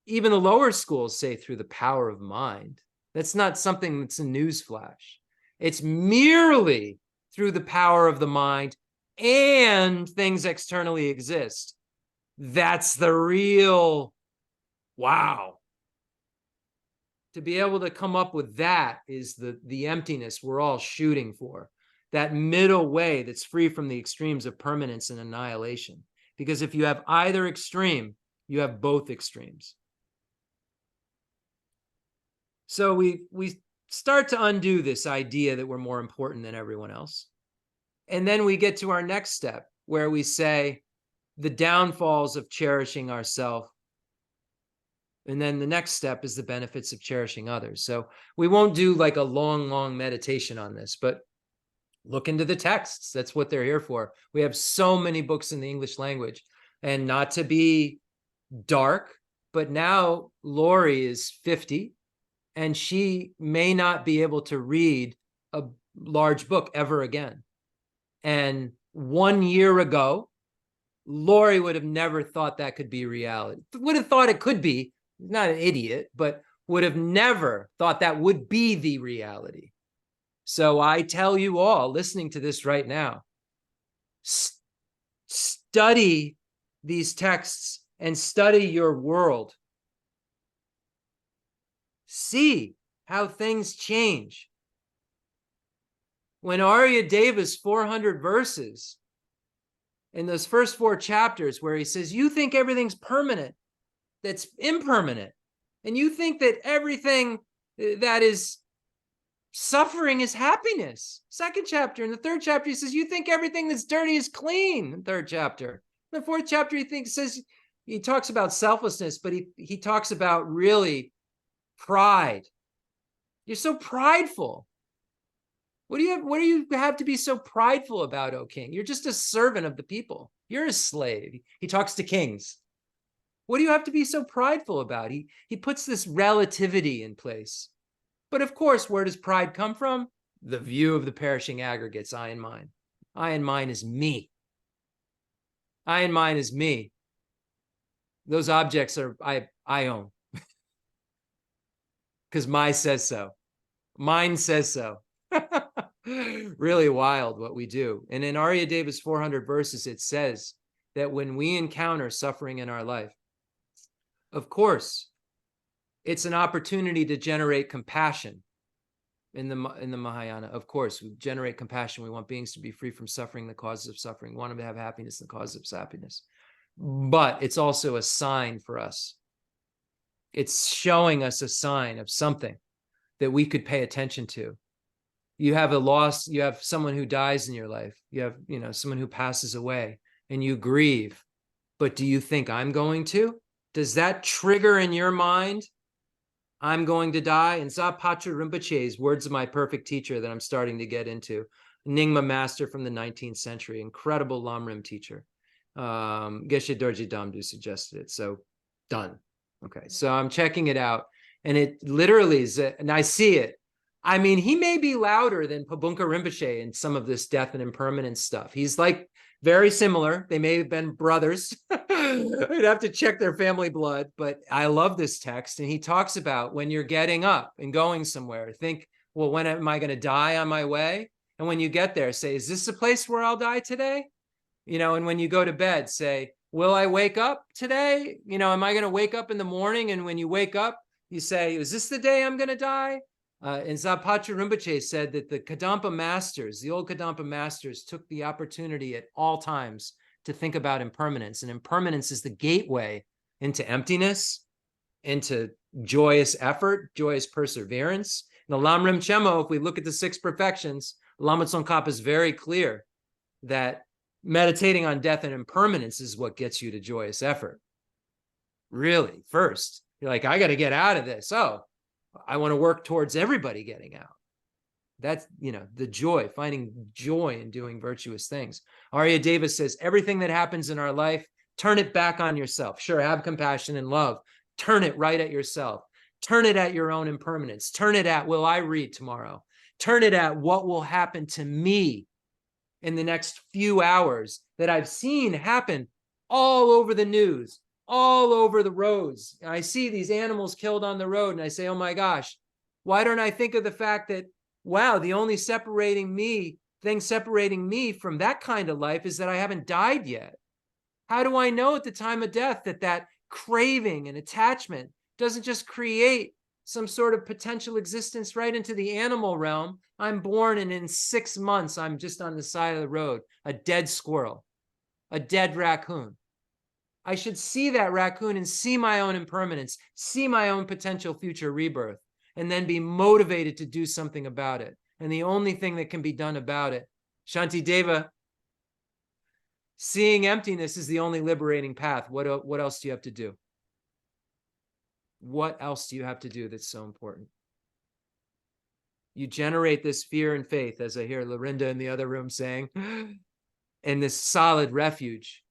even the lower schools say through the power of mind. That's not something that's a newsflash. It's merely through the power of the mind and things externally exist. That's the real wow. To be able to come up with that is the emptiness we're all shooting for. That middle way that's free from the extremes of permanence and annihilation. Because if you have either extreme, you have both extremes. So we start to undo this idea that we're more important than everyone else. And then we get to our next step where we say the downfalls of cherishing ourselves. And then the next step is the benefits of cherishing others. So we won't do like a long meditation on this, but look into the texts. That's what they're here for. We have so many books in the English language. And not to be dark, but now Lori is 50 and she may not be able to read a large book ever again. And 1 year ago, Lori would have never thought that could be reality. Would have thought it could be, not an idiot, but would have never thought that would be the reality. So I tell you all listening to this right now, study these texts and study your world. See how things change. When Arya Deva's 400 verses in those first 4 chapters where he says, you think everything's permanent, that's impermanent. And you think that everything that is suffering is happiness. Second chapter. In the 3rd chapter, he says, you think everything that's dirty is clean. In the 3rd chapter. In the 4th chapter, he talks about selflessness, but he talks about really pride. You're so prideful. What do you have to be so prideful about, O king? You're just a servant of the people. You're a slave. He talks to kings. What do you have to be so prideful about? He puts this relativity in place. But of course, where does pride come from? The view of the perishing aggregates, I and mine. I and mine is me. I and mine is me. Those objects are I own. Because my says so. Mine says so. Really wild what we do. And in Arya Deva's 400 verses, it says that when we encounter suffering in our life, of course, it's an opportunity to generate compassion in the Mahayana. Of course, we generate compassion. We want beings to be free from suffering, the causes of suffering. We want them to have happiness, the causes of happiness. But it's also a sign for us. It's showing us a sign of something that we could pay attention to. You have a loss, you have someone who dies in your life. You have, someone who passes away and you grieve. But do you think I'm going to? Does that trigger in your mind, I'm going to die? And Zapatra Rinpoche's Words of My Perfect Teacher that I'm starting to get into, Nyingma master from the 19th century, incredible Lamrim teacher. Geshe Dorje Damdu suggested it, so done. Okay, so I'm checking it out, and it literally is, and I see it. I mean, he may be louder than Pabunka Rinpoche in some of this death and impermanence stuff. He's like very similar. They may have been brothers. I'd have to check their family blood, but I love this text. And he talks about when you're getting up and going somewhere, think, well, when am I going to die on my way? And when you get there, say, is this the place where I'll die today? And when you go to bed, say, will I wake up today? Am I going to wake up in the morning? And when you wake up, you say, is this the day I'm going to die? And Zapatra Rinpoche said that the Kadampa masters, the old Kadampa masters, took the opportunity at all times to think about impermanence. And impermanence is the gateway into emptiness, into joyous effort, joyous perseverance. In the Lamrim Chemo, if we look at the 6 perfections, Lama Tsongkhapa is very clear that meditating on death and impermanence is what gets you to joyous effort. Really, first, you're like, I got to get out of this. Oh, I want to work towards everybody getting out. That's, the joy, finding joy in doing virtuous things. Arya Davis says, everything that happens in our life, turn it back on yourself. Sure, have compassion and love. Turn it right at yourself. Turn it at your own impermanence. Turn it at, will I read tomorrow? Turn it at what will happen to me in the next few hours that I've seen happen all over the news, all over the roads. I see these animals killed on the road and I say, oh my gosh, why don't I think of the fact that, wow, the only thing separating me from that kind of life is that I haven't died yet. How do I know at the time of death that craving and attachment doesn't just create some sort of potential existence right into the animal realm? I'm born and in 6 months, I'm just on the side of the road, a dead squirrel, a dead raccoon. I should see that raccoon and see my own impermanence, see my own potential future rebirth, and then be motivated to do something about it. And the only thing that can be done about it, Shantideva, seeing emptiness is the only liberating path. What else do you have to do? What else do you have to do that's so important? You generate this fear and faith, as I hear Lorinda in the other room saying, and this solid refuge.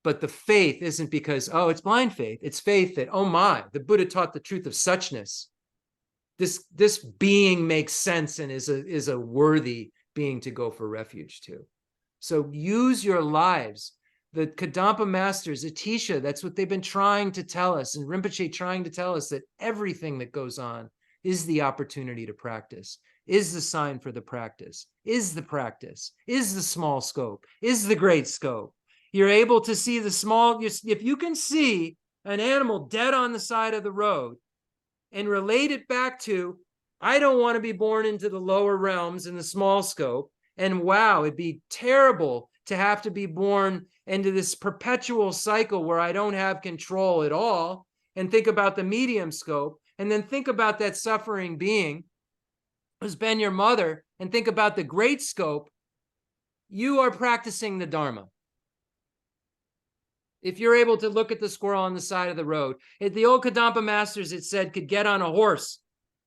But the faith isn't because, oh, it's blind faith. It's faith that, oh my, the Buddha taught the truth of suchness. This being makes sense and is a worthy being to go for refuge to. So use your lives. The Kadampa masters, Atisha, that's what they've been trying to tell us, and Rinpoche trying to tell us that everything that goes on is the opportunity to practice, is the sign for the practice, is the practice, is the small scope, is the great scope. You're able to see the small, if you can see an animal dead on the side of the road and relate it back to, I don't want to be born into the lower realms in the small scope. And wow, it'd be terrible to have to be born into this perpetual cycle where I don't have control at all, and think about the medium scope, and then think about that suffering being who's been your mother, and think about the great scope. You are practicing the Dharma. If you're able to look at the squirrel on the side of the road, at the old Kadampa masters, it said, could get on a horse.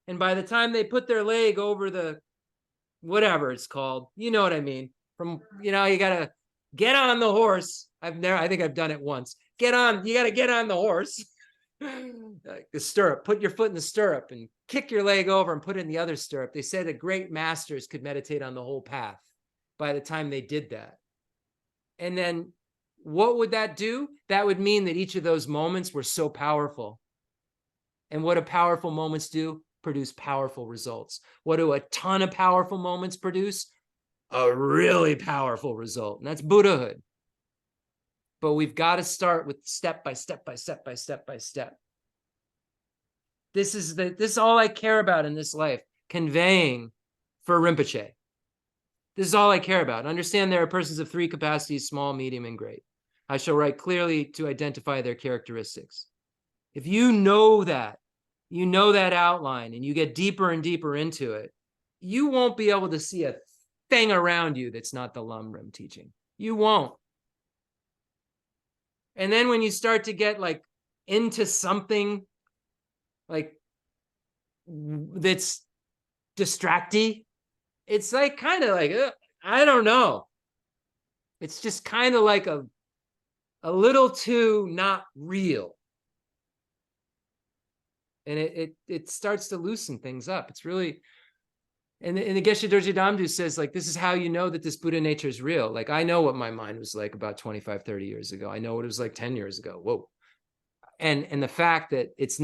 And by the time they put their leg over the, whatever it's called, you know what I mean? You got to get on the horse. I think I've done it once. You got to get on the horse. The stirrup, put your foot in the stirrup and kick your leg over and put it in the other stirrup. They said that great masters could meditate on the whole path by the time they did that. And then what would that do? That would mean that each of those moments were so powerful. And what do powerful moments do? Produce powerful results. What do a ton of powerful moments produce? A really powerful result. And that's Buddhahood. But we've got to start with step by step by step by step by step. This is all I care about in this life, conveying for Rinpoche. This is all I care about. Understand there are persons of 3 capacities, small, medium, and great. I shall write clearly to identify their characteristics. If you know that outline, and you get deeper and deeper into it, you won't be able to see a thing around you that's not the Lamrim teaching. You won't. And then when you start to get into something that's distracty, it's kind of I don't know. It's just kind of like a little too not real. And it starts to loosen things up. It's really, and the Geshe Dorje Damdu says, this is how you know that this Buddha nature is real. I know what my mind was like about 25, 30 years ago. I know what it was like 10 years ago. Whoa. And the fact that it's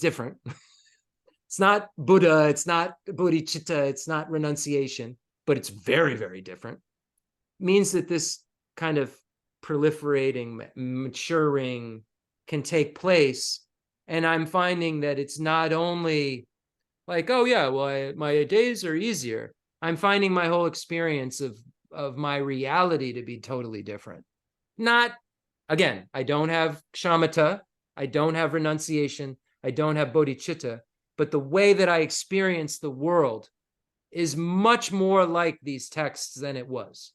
different. It's not Buddha, it's not bodhicitta, it's not renunciation, but it's very, very different. Means that this kind of proliferating, maturing can take place. And I'm finding that it's not only oh yeah, well, my days are easier. I'm finding my whole experience of my reality to be totally different. Not, again, I don't have shamatha, I don't have renunciation, I don't have bodhicitta, but the way that I experience the world is much more like these texts than it was.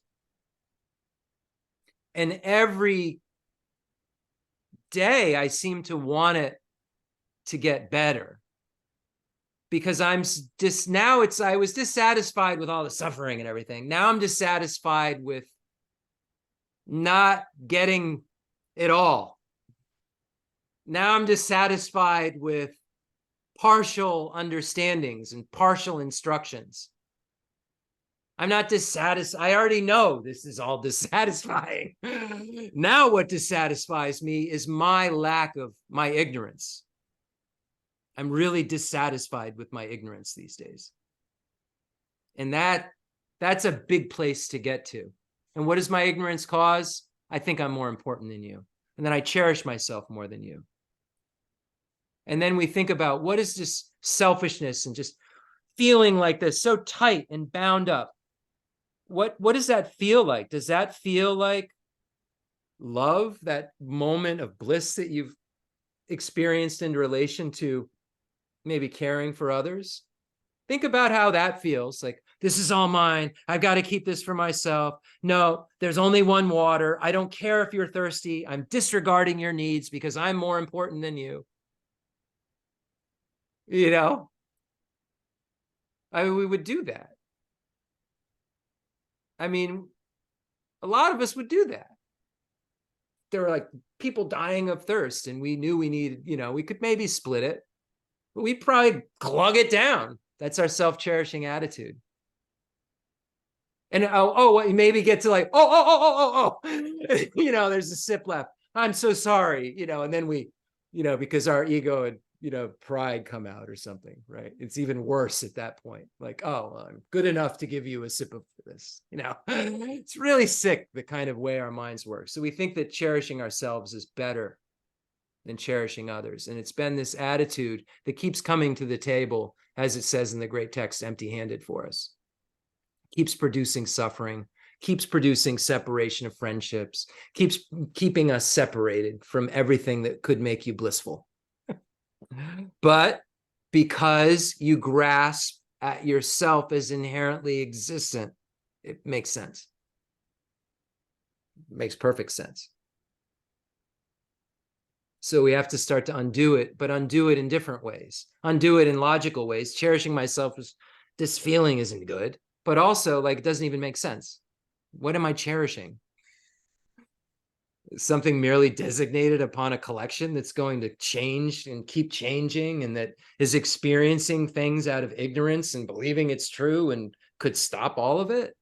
And every day I seem to want it to get better. because I was dissatisfied with all the suffering and everything. Now I'm dissatisfied with not getting it all. Now I'm dissatisfied with partial understandings and partial instructions. I'm not dissatisfied. I already know this is all dissatisfying. Now what dissatisfies me is my ignorance. I'm really dissatisfied with my ignorance these days. And that's a big place to get to. And what does my ignorance cause? I think I'm more important than you. And then I cherish myself more than you. And then we think about, what is this selfishness and just feeling like this, so tight and bound up? What does that feel like? Does that feel like love, that moment of bliss that you've experienced in relation to maybe caring for others? Think about how that feels. Like, this is all mine. I've got to keep this for myself. No, there's only one water. I don't care if you're thirsty. I'm disregarding your needs because I'm more important than you. You know, I mean, we would do that. I mean, a lot of us would do that. There were like people dying of thirst, and we knew we needed, we could maybe split it, but we'd probably glug it down. That's our self-cherishing attitude. And you maybe get to like, there's a sip left. I'm so sorry, and then we, because our ego and, pride come out or something, right? It's even worse at that point. Like, oh, well, I'm good enough to give you a sip of this, It's really sick, the kind of way our minds work. So we think that cherishing ourselves is better than cherishing others. And it's been this attitude that keeps coming to the table, as it says in the great text, empty-handed for us. Keeps producing suffering, keeps producing separation of friendships, keeps keeping us separated from everything that could make you blissful. But because you grasp at yourself as inherently existent, it makes sense. It makes perfect sense. So we have to start to undo it, but undo it in different ways. Undo it in logical ways. Cherishing myself is, this feeling isn't good, but also like it doesn't even make sense. What am I cherishing? Something merely designated upon a collection that's going to change and keep changing, and that is experiencing things out of ignorance and believing it's true and could stop all of it.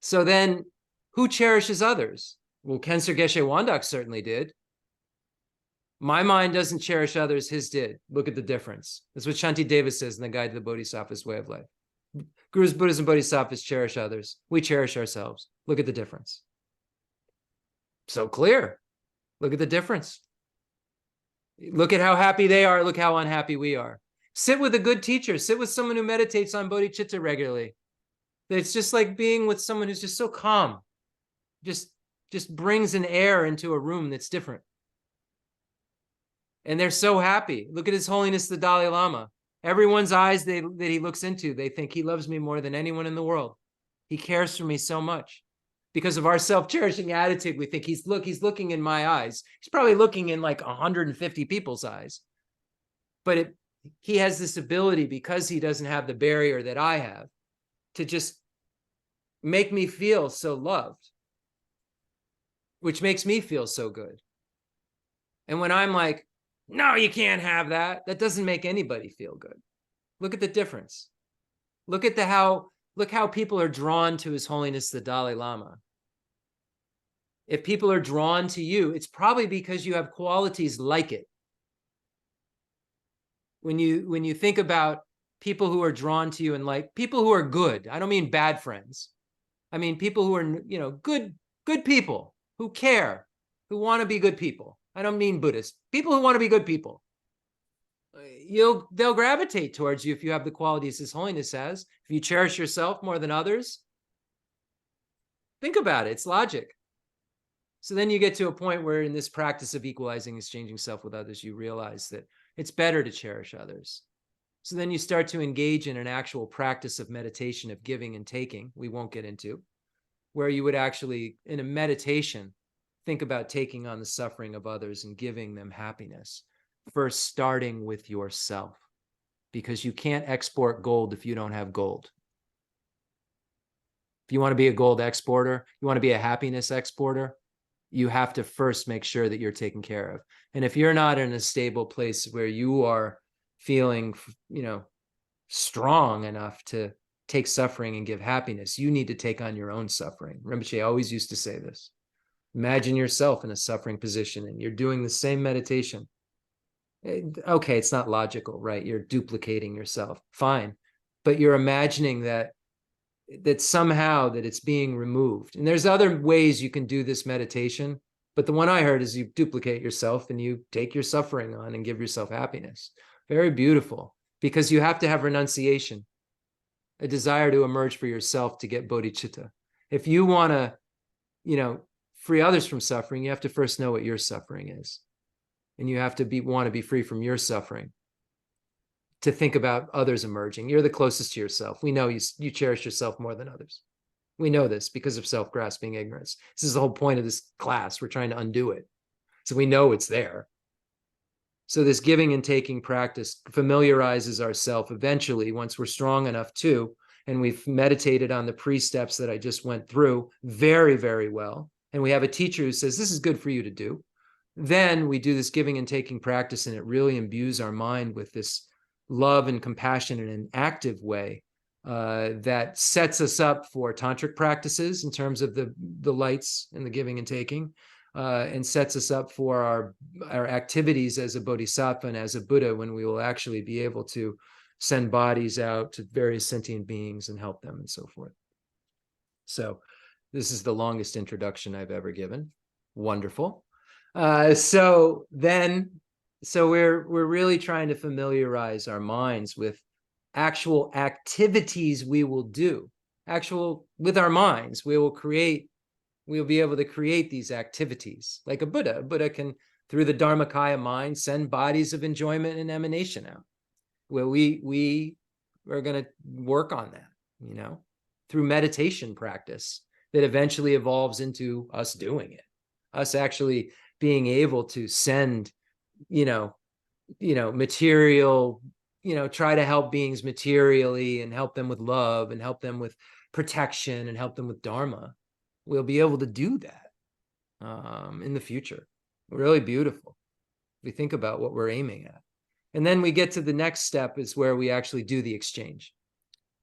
So then who cherishes others? Well, Khenser Geshe Wandak certainly did. My mind doesn't cherish others, his did. Look at the difference. That's what Shantideva says in the Guide to the Bodhisattva's Way of Life. Gurus, Buddhas, and Bodhisattvas cherish others. We cherish ourselves. Look at the difference. So clear. Look at the difference. Look at how happy they are. Look how unhappy we are. Sit with a good teacher. Sit with someone who meditates on bodhicitta regularly. It's just like being with someone who's just so calm. Just brings an air into a room that's different. And they're so happy. Look at His Holiness the Dalai Lama. Everyone's eyes that he looks into, they think he loves me more than anyone in the world. He cares for me so much. Because of our self-cherishing attitude, we think he's looking in my eyes. He's probably looking in like 150 people's eyes. But he has this ability, because he doesn't have the barrier that I have, to just make me feel so loved, which makes me feel so good. And when I'm like, no, you can't have that, that doesn't make anybody feel good. Look at the difference. Look how people are drawn to His Holiness the Dalai Lama. If people are drawn to you, it's probably because you have qualities like it. When you think about people who are drawn to you, and like people who are good, I don't mean bad friends. I mean people who are, good people who care, who want to be good people. I don't mean Buddhists. People who want to be good people. They'll gravitate towards you if you have the qualities His Holiness has. If you cherish yourself more than others, think about it. It's logic. So then you get to a point where, in this practice of equalizing, exchanging self with others, you realize that it's better to cherish others. So then you start to engage in an actual practice of meditation, of giving and taking, we won't get into, where you would actually, in a meditation, think about taking on the suffering of others and giving them happiness, first starting with yourself. because you can't export gold if you don't have gold. If you want to be a gold exporter, you want to be a happiness exporter, you have to first make sure that you're taken care of. And if you're not in a stable place where you are feeling, strong enough to take suffering and give happiness, you need to take on your own suffering. Rinpoche always used to say this. Imagine yourself in a suffering position and you're doing the same meditation. Okay, it's not logical, right? You're duplicating yourself. Fine. But you're imagining that somehow that it's being removed. And there's other ways you can do this meditation, but the one I heard is you duplicate yourself and you take your suffering on and give yourself happiness. Very beautiful, because you have to have renunciation, a desire to emerge for yourself to get bodhicitta. If you want to, free others from suffering, you have to first know what your suffering is. And you have to want to be free from your suffering to think about others emerging. You're the closest to yourself. We know you cherish yourself more than others. We know this because of self-grasping ignorance. This is the whole point of this class. We're trying to undo it. So we know it's there. So this giving and taking practice familiarizes ourselves eventually, once we're strong enough to, and we've meditated on the precepts that I just went through very, very well, and we have a teacher who says, this is good for you to do. Then we do this giving and taking practice, and it really imbues our mind with this love and compassion in an active way that sets us up for tantric practices in terms of the lights and the giving and taking, and sets us up for our activities as a bodhisattva and as a Buddha, when we will actually be able to send bodies out to various sentient beings and help them and so forth. So this is the longest introduction I've ever given. Wonderful. So we're really trying to familiarize our minds with actual activities we will do. With our minds, we'll be able to create these activities like a Buddha. A Buddha can, through the Dharmakaya mind, send bodies of enjoyment and emanation out. Well, we are going to work on that, through meditation practice that eventually evolves into us doing it, us actually being able to send, material, try to help beings materially and help them with love and help them with protection and help them with Dharma. We'll be able to do that in the future. Really beautiful. We think about what we're aiming at. And then we get to the next step, is where we actually do the exchange.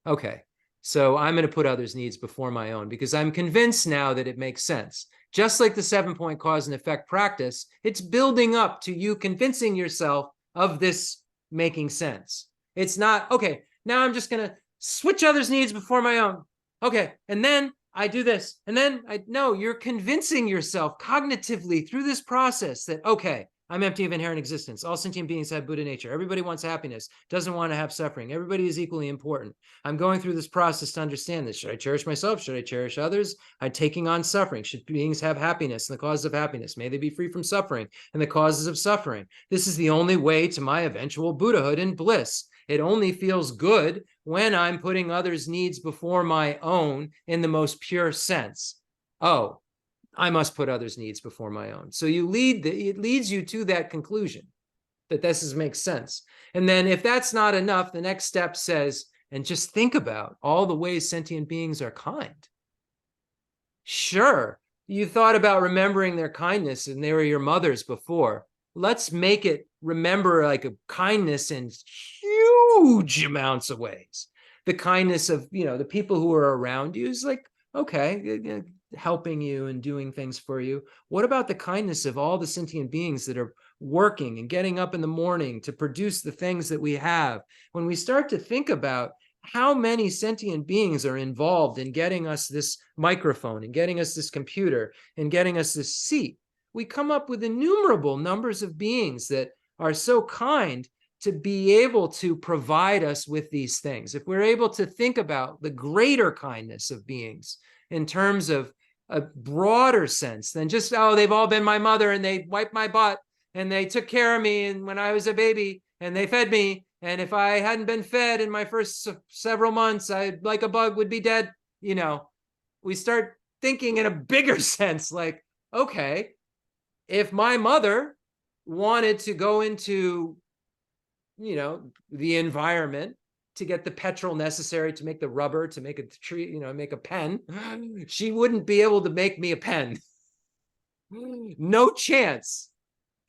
Okay, so I'm going to put others' needs before my own, because I'm convinced now that it makes sense. Just like the 7-point cause and effect practice, it's building up to you convincing yourself of this making sense. It's not, okay, now I'm just going to switch others' needs before my own. Okay, and then I do this. And then no, you're convincing yourself cognitively through this process that, okay, I'm empty of inherent existence. All sentient beings have Buddha nature. Everybody wants happiness, doesn't want to have suffering. Everybody is equally important. I'm going through this process to understand this. Should I cherish myself? Should I cherish others? I'm taking on suffering. Should beings have happiness and the causes of happiness? May they be free from suffering and the causes of suffering. This is the only way to my eventual Buddhahood and bliss. It only feels good when I'm putting others' needs before my own in the most pure sense. Oh, I must put others' needs before my own. So it leads you to that conclusion that this makes sense. And then if that's not enough, the next step says, and just think about all the ways sentient beings are kind. Sure, you thought about remembering their kindness and they were your mothers before. Let's make it remember like a kindness in huge amounts of ways. The kindness of, the people who are around you is like, okay, helping you and doing things for you. What about the kindness of all the sentient beings that are working and getting up in the morning to produce the things that we have? When we start to think about how many sentient beings are involved in getting us this microphone and getting us this computer and getting us this seat, we come up with innumerable numbers of beings that are so kind to be able to provide us with these things. If we're able to think about the greater kindness of beings in terms of a broader sense than just, oh, they've all been my mother and they wiped my butt and they took care of me and when I was a baby and they fed me, and if I hadn't been fed in my first several months, I, like a bug, would be dead. We start thinking in a bigger sense, like, okay, if my mother wanted to go into the environment, to get the petrol necessary to make the rubber, to make a tree, make a pen. She wouldn't be able to make me a pen. No chance.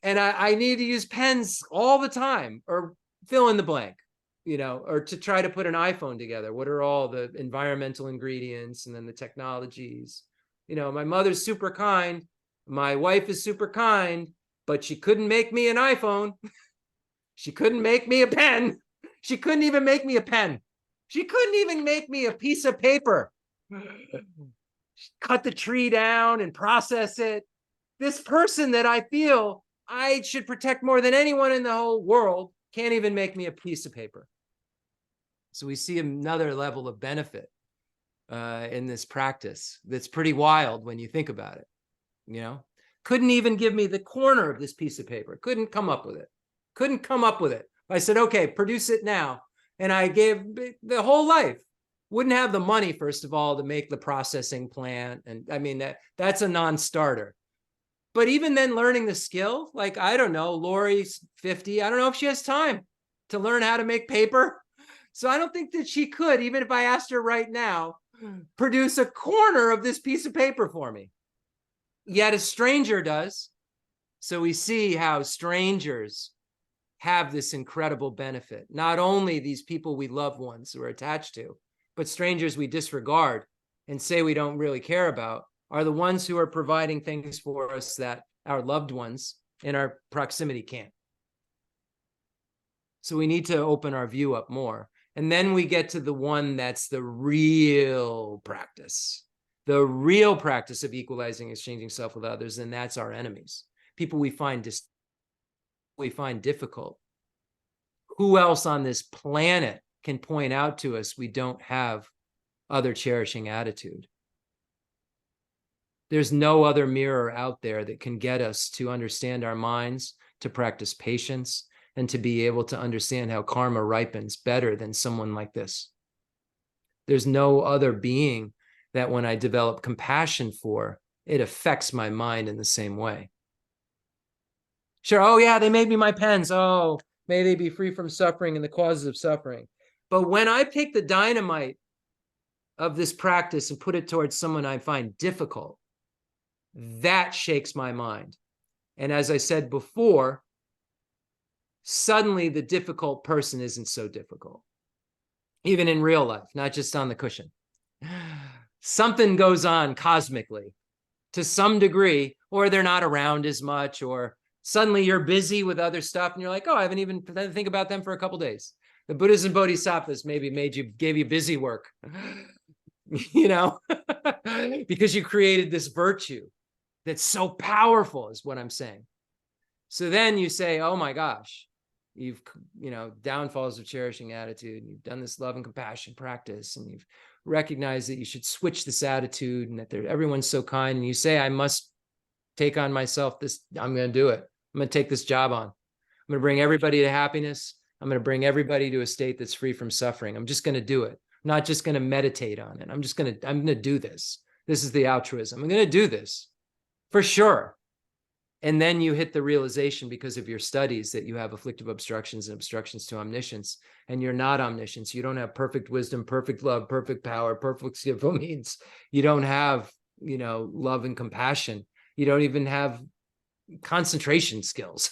And I need to use pens all the time, or fill in the blank, or to try to put an iPhone together. What are all the environmental ingredients and then the technologies? My mother's super kind. My wife is super kind, but she couldn't make me an iPhone. She couldn't make me a pen. She couldn't even make me a pen. She couldn't even make me a piece of paper. Cut the tree down and process it. This person that I feel I should protect more than anyone in the whole world can't even make me a piece of paper. So we see another level of benefit in this practice that's pretty wild when you think about it. Couldn't even give me the corner of this piece of paper. Couldn't come up with it. I said, okay, produce it now. And I gave the whole life. Wouldn't have the money, first of all, to make the processing plant. And I mean, that's a non-starter. But even then, learning the skill, like, I don't know, Lori's 50. I don't know if she has time to learn how to make paper. So I don't think that she could, even if I asked her right now, produce a corner of this piece of paper for me. Yet a stranger does. So we see how strangers have this incredible benefit. Not only these people we love ones who are attached to, but strangers we disregard and say we don't really care about are the ones who are providing things for us that our loved ones in our proximity can't. So we need to open our view up more. And then we get to the one that's the real practice of equalizing, exchanging self with others, and that's our enemies, people we find difficult. Who else on this planet can point out to us we don't have other cherishing attitude? There's no other mirror out there that can get us to understand our minds, to practice patience, and to be able to understand how karma ripens better than someone like this. There's no other being that when I develop compassion for, it affects my mind in the same way. Sure, oh yeah, they made me my pens. Oh, may they be free from suffering and the causes of suffering. But when I take the dynamite of this practice and put it towards someone I find difficult, that shakes my mind. And as I said before, suddenly the difficult person isn't so difficult, even in real life, not just on the cushion. Something goes on cosmically to some degree, or they're not around as much, or suddenly you're busy with other stuff and you're like, oh, I haven't even had to think about them for a couple of days. The Buddhas and Bodhisattvas maybe gave you busy work, because you created this virtue that's so powerful, is what I'm saying. So then you say, oh my gosh, you've, downfalls of cherishing attitude, and you've done this love and compassion practice, and you've recognized that you should switch this attitude and that everyone's so kind. And you say, I must take on myself this, I'm going to do it. I'm going to take this job on. I'm going to bring everybody to happiness. I'm going to bring everybody to a state that's free from suffering. I'm just going to do it. I'm not just going to meditate on it. I'm going to do this. This is the altruism. I'm going to do this for sure. And then you hit the realization, because of your studies, that you have afflictive obstructions and obstructions to omniscience, and you're not omniscience. You don't have perfect wisdom, perfect love, perfect power, perfect skillful means. You don't have, love and compassion. You don't even have concentration skills.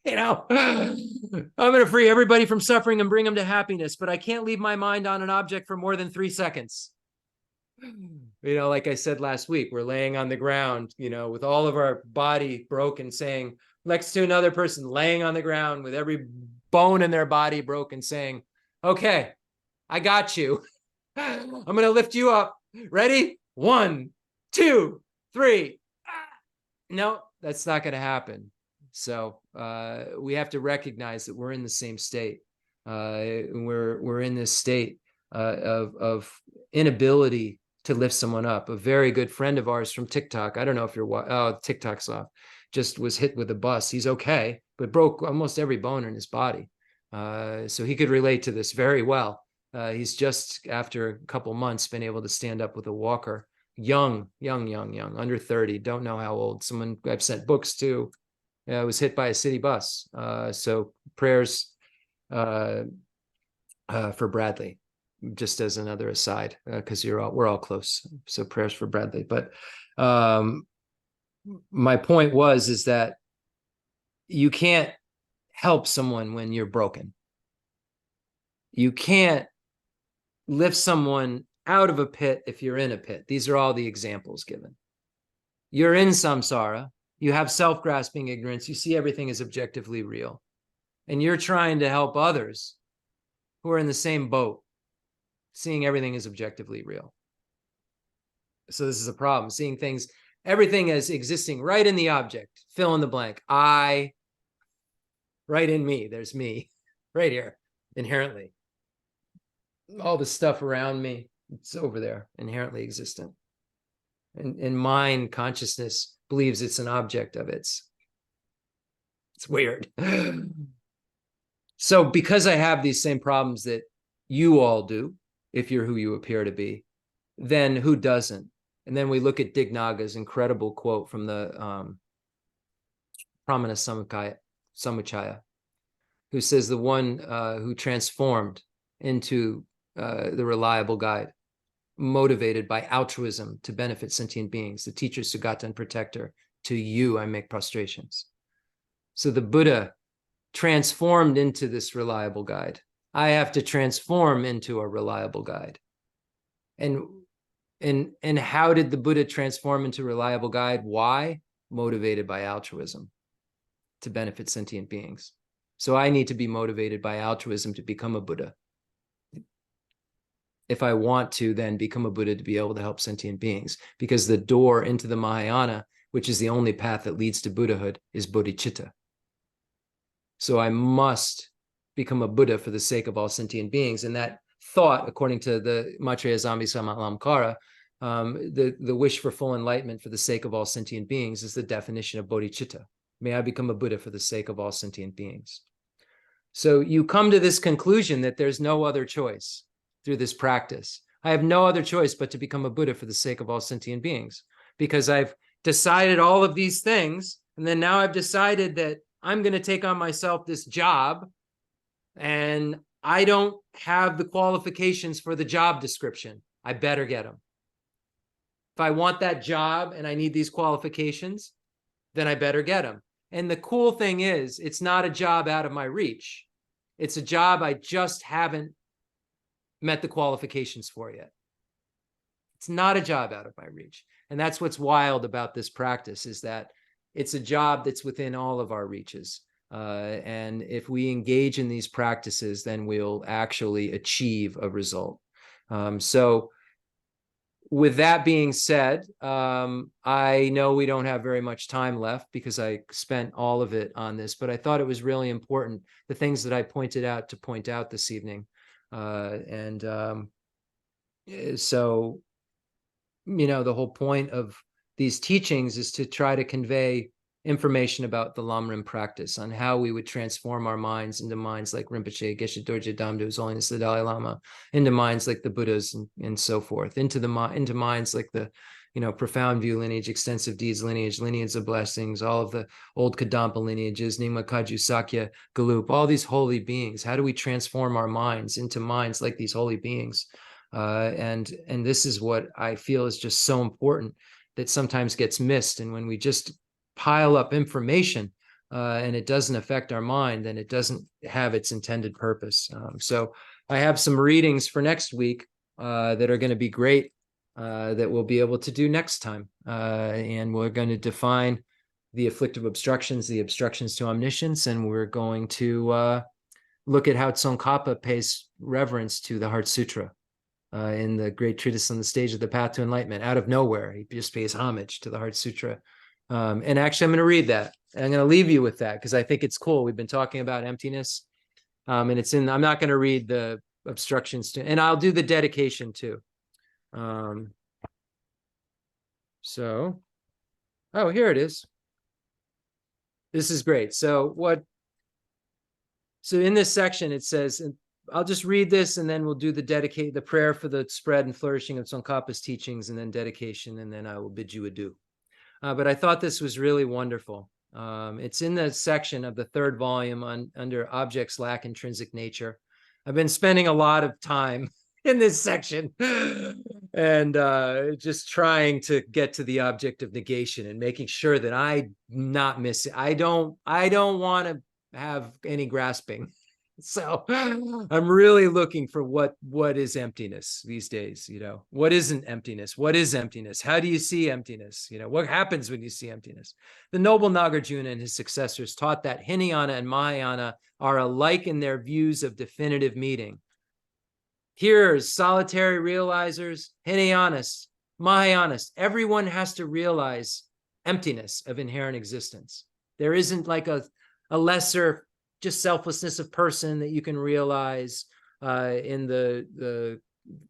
I'm going to free everybody from suffering and bring them to happiness, but I can't leave my mind on an object for more than 3 seconds. Like I said last week, we're laying on the ground, with all of our body broken, saying, next to another person laying on the ground with every bone in their body broken, saying, okay, I got you. I'm going to lift you up. Ready? 1, 2, 3. No, that's not going to happen. So we have to recognize that we're in the same state. We're in this state of inability to lift someone up. A very good friend of ours from TikTok, I don't know if you're, TikTok's off, just was hit with a bus. He's okay, but broke almost every bone in his body. So he could relate to this very well. He's just, after a couple months, been able to stand up with a walker. Young, under 30, don't know how old. Someone I've sent books to was hit by a city bus. So prayers for Bradley, just as another aside, because we're all close. So prayers for Bradley. But my point is that you can't help someone when you're broken. You can't lift someone out of a pit if you're in a pit. These are all the examples given. You're in samsara. You have self-grasping ignorance. You see everything as objectively real. And you're trying to help others who are in the same boat, seeing everything as objectively real. So this is a problem, seeing everything as existing right in the object, fill in the blank. I, right in me, there's me, right here, inherently. All the stuff around me, it's over there, inherently existent. And mind consciousness believes it's an object of its. It's weird. So because I have these same problems that you all do, if you're who you appear to be, then who doesn't? And then we look at Dignaga's incredible quote from the Pramana Samuccaya, who says the one who transformed into the reliable guide, motivated by altruism to benefit sentient beings, the teacher, Sugata, and protector, to you I make prostrations. So the Buddha transformed into this reliable guide. I have to transform into a reliable guide. And how did the Buddha transform into a reliable guide? Why? Motivated by altruism to benefit sentient beings. So I need to be motivated by altruism to become a Buddha. If I want to then become a Buddha to be able to help sentient beings, because the door into the Mahayana, which is the only path that leads to Buddhahood, is bodhicitta. So I must become a Buddha for the sake of all sentient beings. And that thought, according to the Maitreya Alamkara, the wish for full enlightenment for the sake of all sentient beings is the definition of bodhicitta. May I become a Buddha for the sake of all sentient beings. So you come to this conclusion that there's no other choice through this practice. I have no other choice but to become a Buddha for the sake of all sentient beings, because I've decided all of these things, and then now I've decided that I'm going to take on myself this job, and I don't have the qualifications for the job description. I better get them. If I want that job and I need these qualifications, then I better get them. And the cool thing is, it's not a job out of my reach. It's a job I just haven't met the qualifications for yet. It's not a job out of my reach. And that's what's wild about this practice, is that it's a job that's within all of our reaches. And if we engage in these practices, then we'll actually achieve a result. So with that being said, I know we don't have very much time left because I spent all of it on this, but I thought it was really important, the things that I pointed out, to point out this evening. So, the whole point of these teachings is to try to convey information about the Lamrim practice, on how we would transform our minds into minds like Rinpoche, Geshe Dorje Damdo, His Holiness the Dalai Lama, into minds like the Buddhas and so forth, into minds like the profound view lineage, extensive deeds lineage, lineage of blessings, all of the old Kadampa lineages, Nyingma, Kagyu, Sakya, Galup, all these holy beings. How do we transform our minds into minds like these holy beings? And this is what I feel is just so important, that sometimes gets missed. And when we just pile up information and it doesn't affect our mind, then it doesn't have its intended purpose. So I have some readings for next week that are going to be great, that we'll be able to do next time. And we're going to define the afflictive obstructions, the obstructions to omniscience, and we're going to look at how Tsongkhapa pays reverence to the Heart Sutra in the great treatise on the stage of the path to enlightenment. Out of nowhere, he just pays homage to the Heart Sutra. And actually, I'm going to read that. I'm going to leave you with that because I think it's cool. We've been talking about emptiness, and I'm not going to read the obstructions and I'll do the dedication too. So, here it is. This is great. So in this section, it says, and I'll just read this and then we'll do the prayer for the spread and flourishing of Tsongkhapa's teachings, and then dedication, and then I will bid you adieu. But I thought this was really wonderful. It's in the section of the third volume under objects lack intrinsic nature. I've been spending a lot of time in this section and just trying to get to the object of negation and making sure that I'm not missing. I don't want to have any grasping. So I'm really looking for what is emptiness these days. What isn't emptiness? What is emptiness? How do you see emptiness? What happens when you see emptiness? The noble Nagarjuna and his successors taught that Hinayana and Mahayana are alike in their views of definitive meaning. Hearers, solitary realizers, Hinayanists, Mahayanists, everyone has to realize emptiness of inherent existence. There isn't like a lesser just selflessness of person that you can realize in the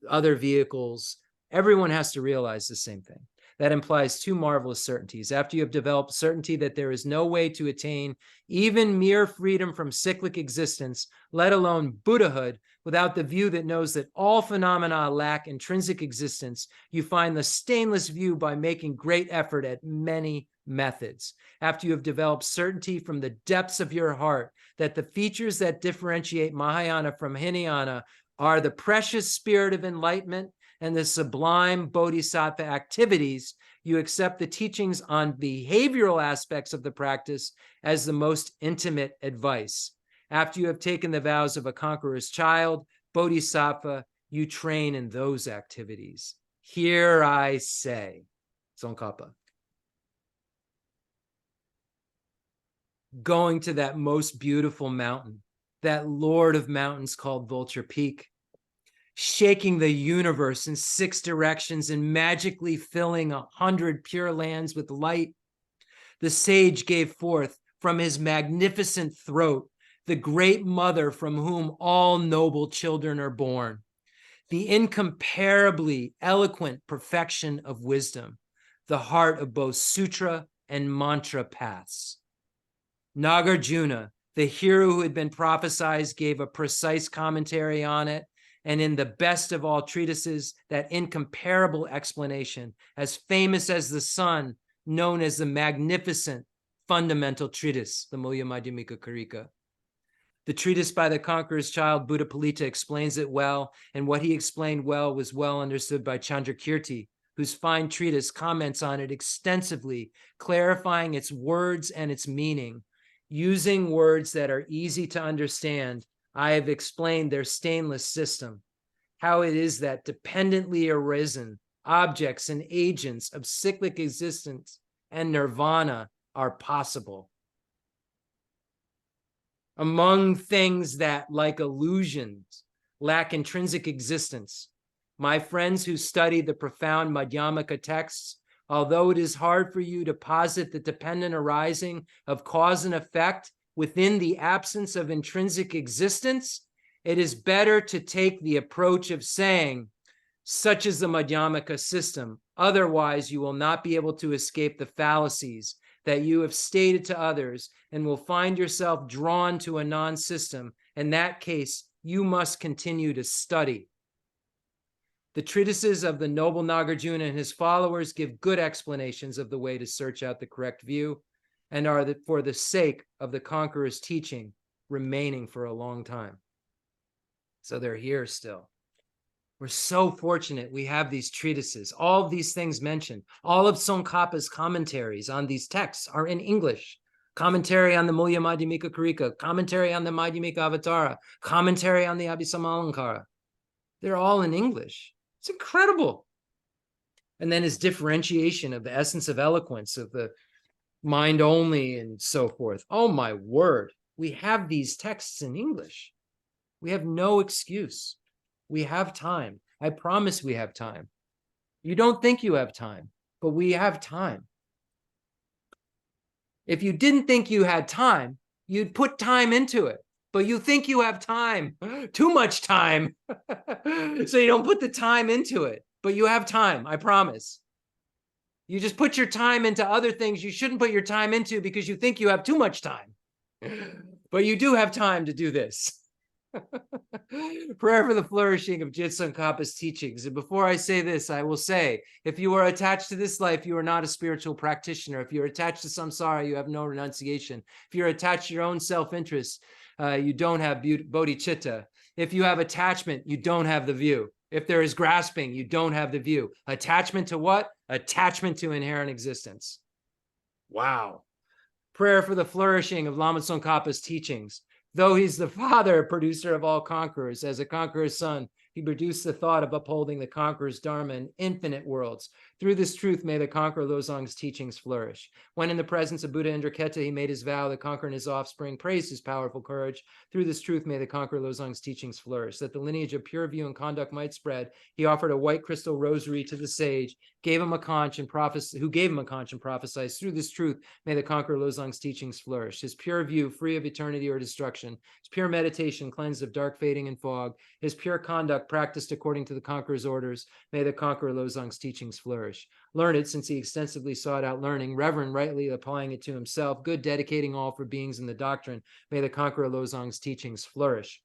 other vehicles. Everyone has to realize the same thing. That implies two marvelous certainties. After you have developed certainty that there is no way to attain even mere freedom from cyclic existence, let alone Buddhahood, without the view that knows that all phenomena lack intrinsic existence, you find the stainless view by making great effort at many methods. After you have developed certainty from the depths of your heart that the features that differentiate Mahayana from Hinayana are the precious spirit of enlightenment and the sublime bodhisattva activities, you accept the teachings on behavioral aspects of the practice as the most intimate advice. After you have taken the vows of a conqueror's child, bodhisattva, you train in those activities. Here I say, Tsongkhapa. Going to that most beautiful mountain, that lord of mountains called Vulture Peak, shaking the universe in 6 directions and magically filling 100 pure lands with light, the sage gave forth from his magnificent throat the great mother from whom all noble children are born, the incomparably eloquent perfection of wisdom, the heart of both sutra and mantra paths. Nagarjuna, the hero who had been prophesied, gave a precise commentary on it, and in the best of all treatises, that incomparable explanation, as famous as the sun, known as the magnificent fundamental treatise, the Mulya Madhyamika Karika. The treatise by the conqueror's child, Buddhapalita, explains it well, and what he explained well was well understood by Chandrakirti, whose fine treatise comments on it extensively, clarifying its words and its meaning. Using words that are easy to understand, I have explained their stainless system, how it is that dependently arisen objects and agents of cyclic existence and nirvana are possible. Among things that, like illusions, lack intrinsic existence, my friends who study the profound Madhyamaka texts, although it is hard for you to posit the dependent arising of cause and effect within the absence of intrinsic existence, it is better to take the approach of saying, such is the Madhyamaka system. Otherwise, you will not be able to escape the fallacies that you have stated to others and will find yourself drawn to a non-system. In that case, you must continue to study. The treatises of the noble Nagarjuna and his followers give good explanations of the way to search out the correct view and are for the sake of the conqueror's teaching remaining for a long time. So they're here still. We're so fortunate we have these treatises, all of these things mentioned. All of Tsongkhapa's commentaries on these texts are in English. Commentary on the Mulya Madhyamika Karika, commentary on the Madhyamika Avatara, commentary on the Abhisamalankara. They're all in English. It's incredible. And then his differentiation of the essence of eloquence, of the mind only and so forth. Oh my word. We have these texts in English. We have no excuse. We have time. I promise we have time. You don't think you have time, but we have time. If you didn't think you had time, you'd put time into it. But you think you have time, too much time. So you don't put the time into it, but you have time, I promise. You just put your time into other things you shouldn't put your time into because you think you have too much time. But you do have time to do this. Prayer for the flourishing of Jitsun Kappa's teachings. And before I say this, I will say, if you are attached to this life, you are not a spiritual practitioner. If you're attached to samsara, you have no renunciation. If you're attached to your own self-interest, you don't have bodhicitta. If you have attachment, you don't have the view. If there is grasping, you don't have the view. Attachment to what? Attachment to inherent existence. Wow. Prayer for the flourishing of Lama Tsongkhapa's teachings. Though he's the father, producer of all conquerors, as a conqueror's son, he produced the thought of upholding the conqueror's dharma in infinite worlds. Through this truth, may the conqueror Losong's teachings flourish. When in the presence of Buddha Indraketa, he made his vow, the conqueror and his offspring praised his powerful courage. Through this truth, may the conqueror Losong's teachings flourish. That the lineage of pure view and conduct might spread, he offered a white crystal rosary to the sage, gave him a conch and who gave him a conch and prophesied. Through this truth, may the conqueror Losong's teachings flourish. His pure view, free of eternity or destruction, his pure meditation, cleansed of dark fading and fog, his pure conduct, practiced according to the conqueror's orders, may the conqueror Losong's teachings flourish. Learned, since he extensively sought out learning, reverend, rightly applying it to himself, good, dedicating all for beings in the doctrine, may the conqueror Losong's teachings flourish.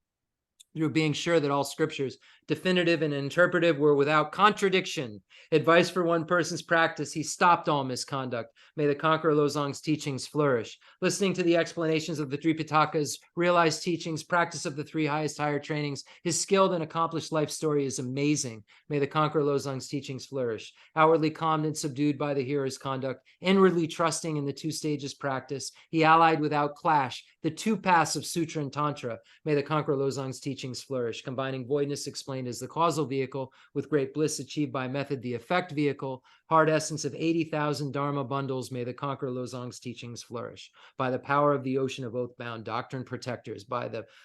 Through being sure that all scriptures, definitive and interpretive, were without contradiction. Advice for one person's practice, he stopped all misconduct. May the conqueror Losong's teachings flourish. Listening to the explanations of the three Pitakas, realized teachings, practice of the three highest higher trainings, his skilled and accomplished life story is amazing. May the conqueror Losong's teachings flourish. Outwardly calmed and subdued by the hearer's conduct, inwardly trusting in the two stages practice, he allied without clash the two paths of Sutra and Tantra. May the conqueror Losong's teachings flourish, combining voidness explained as the causal vehicle with great bliss achieved by method, the effect vehicle, hard essence of 80,000 Dharma bundles. May the conqueror Losong's teachings flourish. By the power of the ocean of oath-bound doctrine protectors,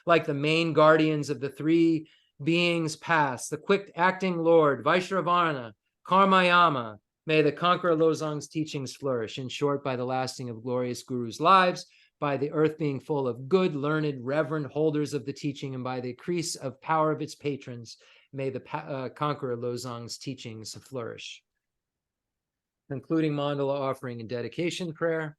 like the main guardians of the three beings past, the quick acting Lord, Vaishravarna, Karmayama, may the conqueror Losong's teachings flourish. In short, by the lasting of glorious gurus' lives, by the earth being full of good, learned, reverend holders of the teaching, and by the increase of power of its patrons, may the conqueror Losong's teachings flourish. Concluding mandala offering and dedication prayer.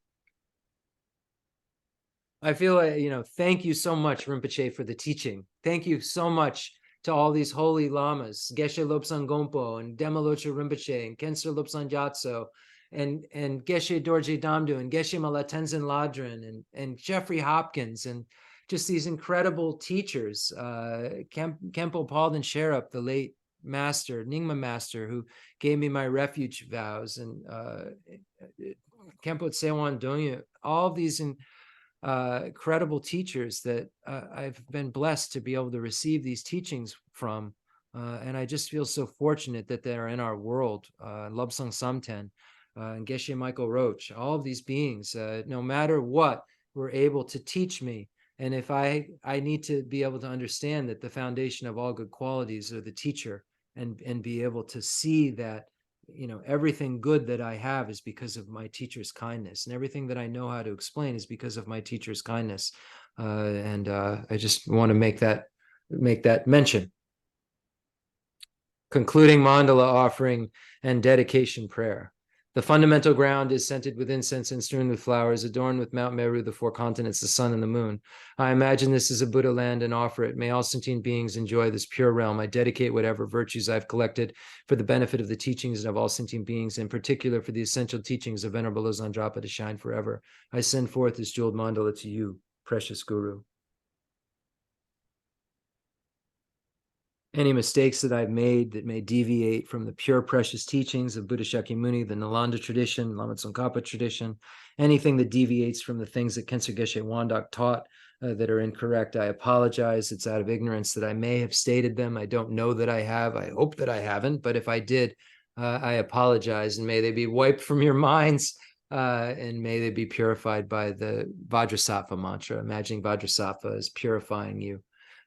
I feel like, thank you so much, Rinpoche, for the teaching. Thank you so much to all these holy lamas, Geshe Lobsang Gompo and Dema Loche Rinpoche and Kensur Lobsang Gyatso, and Geshe Dorje Damdu and Geshe Malat Tenzin Ladrin and Jeffrey Hopkins, and just these incredible teachers, Kempo Palden Sherap, the late master, Nyingma master, who gave me my refuge vows, and Kempo Tsewan Donya, all these incredible teachers that I've been blessed to be able to receive these teachings from. And I just feel so fortunate that they're in our world. Lobsang Samten, and Geshe Michael Roach, all of these beings, no matter what, were able to teach me. And if I need to be able to understand that the foundation of all good qualities are the teacher, and be able to see that, everything good that I have is because of my teacher's kindness, and everything that I know how to explain is because of my teacher's kindness. And I just want to make that mention. Concluding mandala offering and dedication prayer. The fundamental ground is scented with incense and strewn with flowers, adorned with Mount Meru, the four continents, the sun, and the moon. I imagine this is a Buddha land and offer it. May all sentient beings enjoy this pure realm. I dedicate whatever virtues I've collected for the benefit of the teachings of all sentient beings, in particular for the essential teachings of Venerable Losang Drapa to shine forever. I send forth this jeweled mandala to you, precious Guru. Any mistakes that I've made that may deviate from the pure, precious teachings of Buddha Shakyamuni, the Nalanda tradition, Lama Tsongkhapa tradition, anything that deviates from the things that Kensur Geshe Wandak taught that are incorrect, I apologize. It's out of ignorance that I may have stated them. I don't know that I have. I hope that I haven't. But if I did, I apologize. And may they be wiped from your minds, and may they be purified by the Vajrasattva mantra, imagining Vajrasattva as purifying you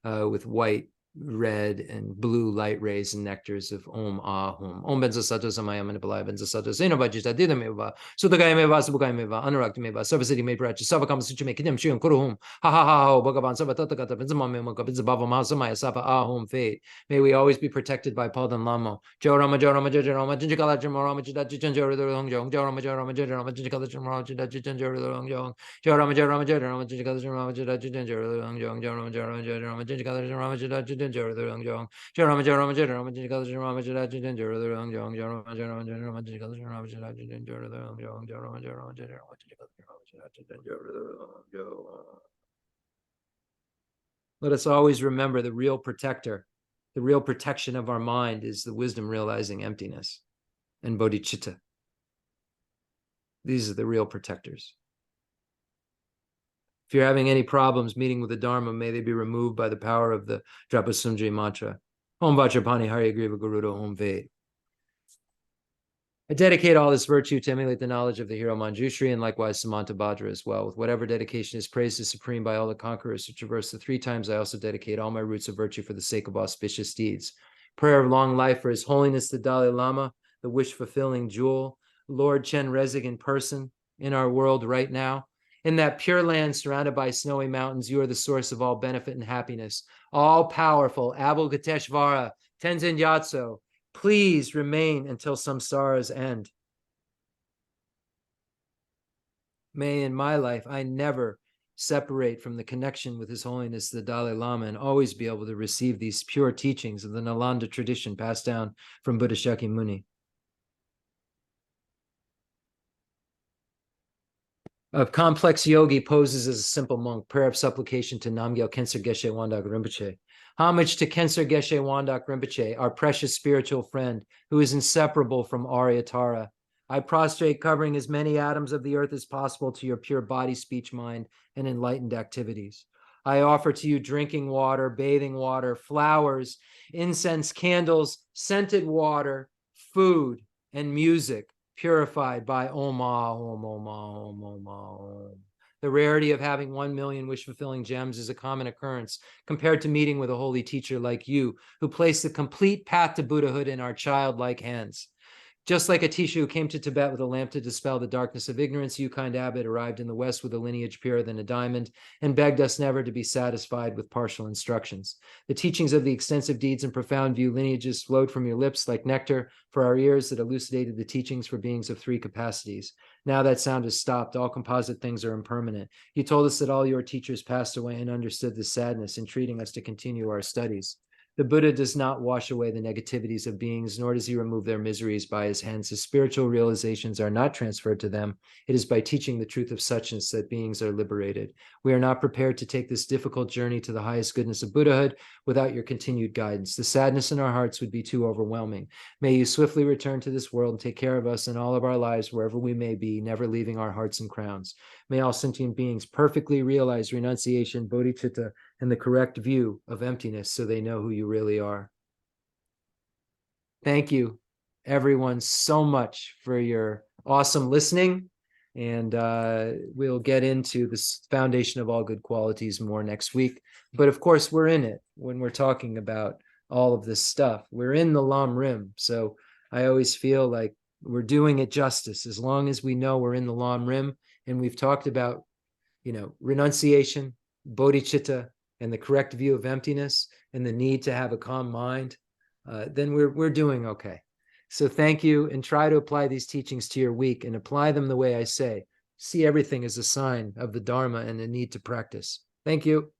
with white red and blue light rays and nectars of Om Ahum. Om Benza Sato Samaya Manipalaya Benza Sato Senobajita Didameva, Sudakayameva, Subukayameva, Anuraktameva, Savasiti made Prachi, Savakam Suchime, Kidam Shion Kuruhum, Ha ha ha, Bhagavan Savatataka, Benzamamaka, Benzabava Masamaya, Sava Ahum Fate. May we always be protected by Paldan Lamo. Jorama, Jorama, Jorama, Jinjikala, Jorama, Chidachijanjor, the Longjong, Jorama, Jorama, Jorama, Jinjikala, Jorama, Chidachijanjor, the Longjong, Jorama, Jorama, Jorama, Jinjikala, Jorama, Chidachijanjor, the Longjong, Jorama, Jorama, Jorama, Jinjikala, Jorama, Chidachijanjor, the Longjong, Jorama, Jorama, Jorama, Jinjikala, Jorama, Chidachijanjor, the Longjong, Jorama, Jorama, Jorama, Jinjikala, Jorama, Chidachijanjor, the Longjong, Jorama, Jorama, Jorama, Jinjikala, Jorama, Chidachijanjor, the Longjong. Let us always remember the real protector. The real protection of our mind is the wisdom realizing emptiness and bodhicitta. These are the real protectors. If you're having any problems meeting with the Dharma, may they be removed by the power of the Drapasumjay mantra. Om Vajrapani Hari Agriva Garuda Om Ved. I dedicate all this virtue to emulate the knowledge of the hero Manjushri and likewise Samanta Bhadra as well. With whatever dedication is praised as supreme by all the conquerors who traverse the 3 times, I also dedicate all my roots of virtue for the sake of auspicious deeds. Prayer of long life for His Holiness the Dalai Lama, the wish-fulfilling jewel, Lord Chen Rezig in person in our world right now. In that pure land surrounded by snowy mountains, you are the source of all benefit and happiness. All-powerful Avalokiteshvara, Tenzin Gyatso, please remain until samsara's end. May in my life I never separate from the connection with His Holiness the Dalai Lama and always be able to receive these pure teachings of the Nalanda tradition passed down from Buddha Shakyamuni. A complex yogi poses as a simple monk. Prayer of supplication to Namgyal Khenser Geshe Wandak Rinpoche. Homage to Khenser Geshe Wandak Rinpoche, our precious spiritual friend, who is inseparable from Aryatara. I prostrate, covering as many atoms of the earth as possible to your pure body, speech, mind, and enlightened activities. I offer to you drinking water, bathing water, flowers, incense, candles, scented water, food, and music, purified by Om Om Om Om Om Om. The rarity of having 1 million wish-fulfilling gems is a common occurrence compared to meeting with a holy teacher like you, who placed the complete path to Buddhahood in our childlike hands. Just like a teacher who came to Tibet with a lamp to dispel the darkness of ignorance, you, kind abbot, arrived in the West with a lineage purer than a diamond and begged us never to be satisfied with partial instructions. The teachings of the extensive deeds and profound view lineages flowed from your lips like nectar for our ears that elucidated the teachings for beings of 3 capacities. Now that sound has stopped. All composite things are impermanent. You told us that all your teachers passed away and understood the sadness in treating us to continue our studies. The Buddha does not wash away the negativities of beings, nor does he remove their miseries by his hands. His spiritual realizations are not transferred to them. It is by teaching the truth of suchness that beings are liberated. We are not prepared to take this difficult journey to the highest goodness of Buddhahood without your continued guidance. The sadness in our hearts would be too overwhelming. May you swiftly return to this world and take care of us in all of our lives, wherever we may be, never leaving our hearts and crowns. May all sentient beings perfectly realize renunciation, bodhicitta, and the correct view of emptiness so they know who you really are. Thank you, everyone, so much for your awesome listening. And we'll get into this foundation of all good qualities more next week. But of course, we're in it when we're talking about all of this stuff. We're in the Lam Rim. So I always feel like we're doing it justice as long as we know we're in the Lam Rim and we've talked about, renunciation, bodhicitta, and the correct view of emptiness and the need to have a calm mind, then we're doing okay. So thank you, and try to apply these teachings to your week and apply them the way I say. See everything as a sign of the Dharma and a need to practice. Thank you.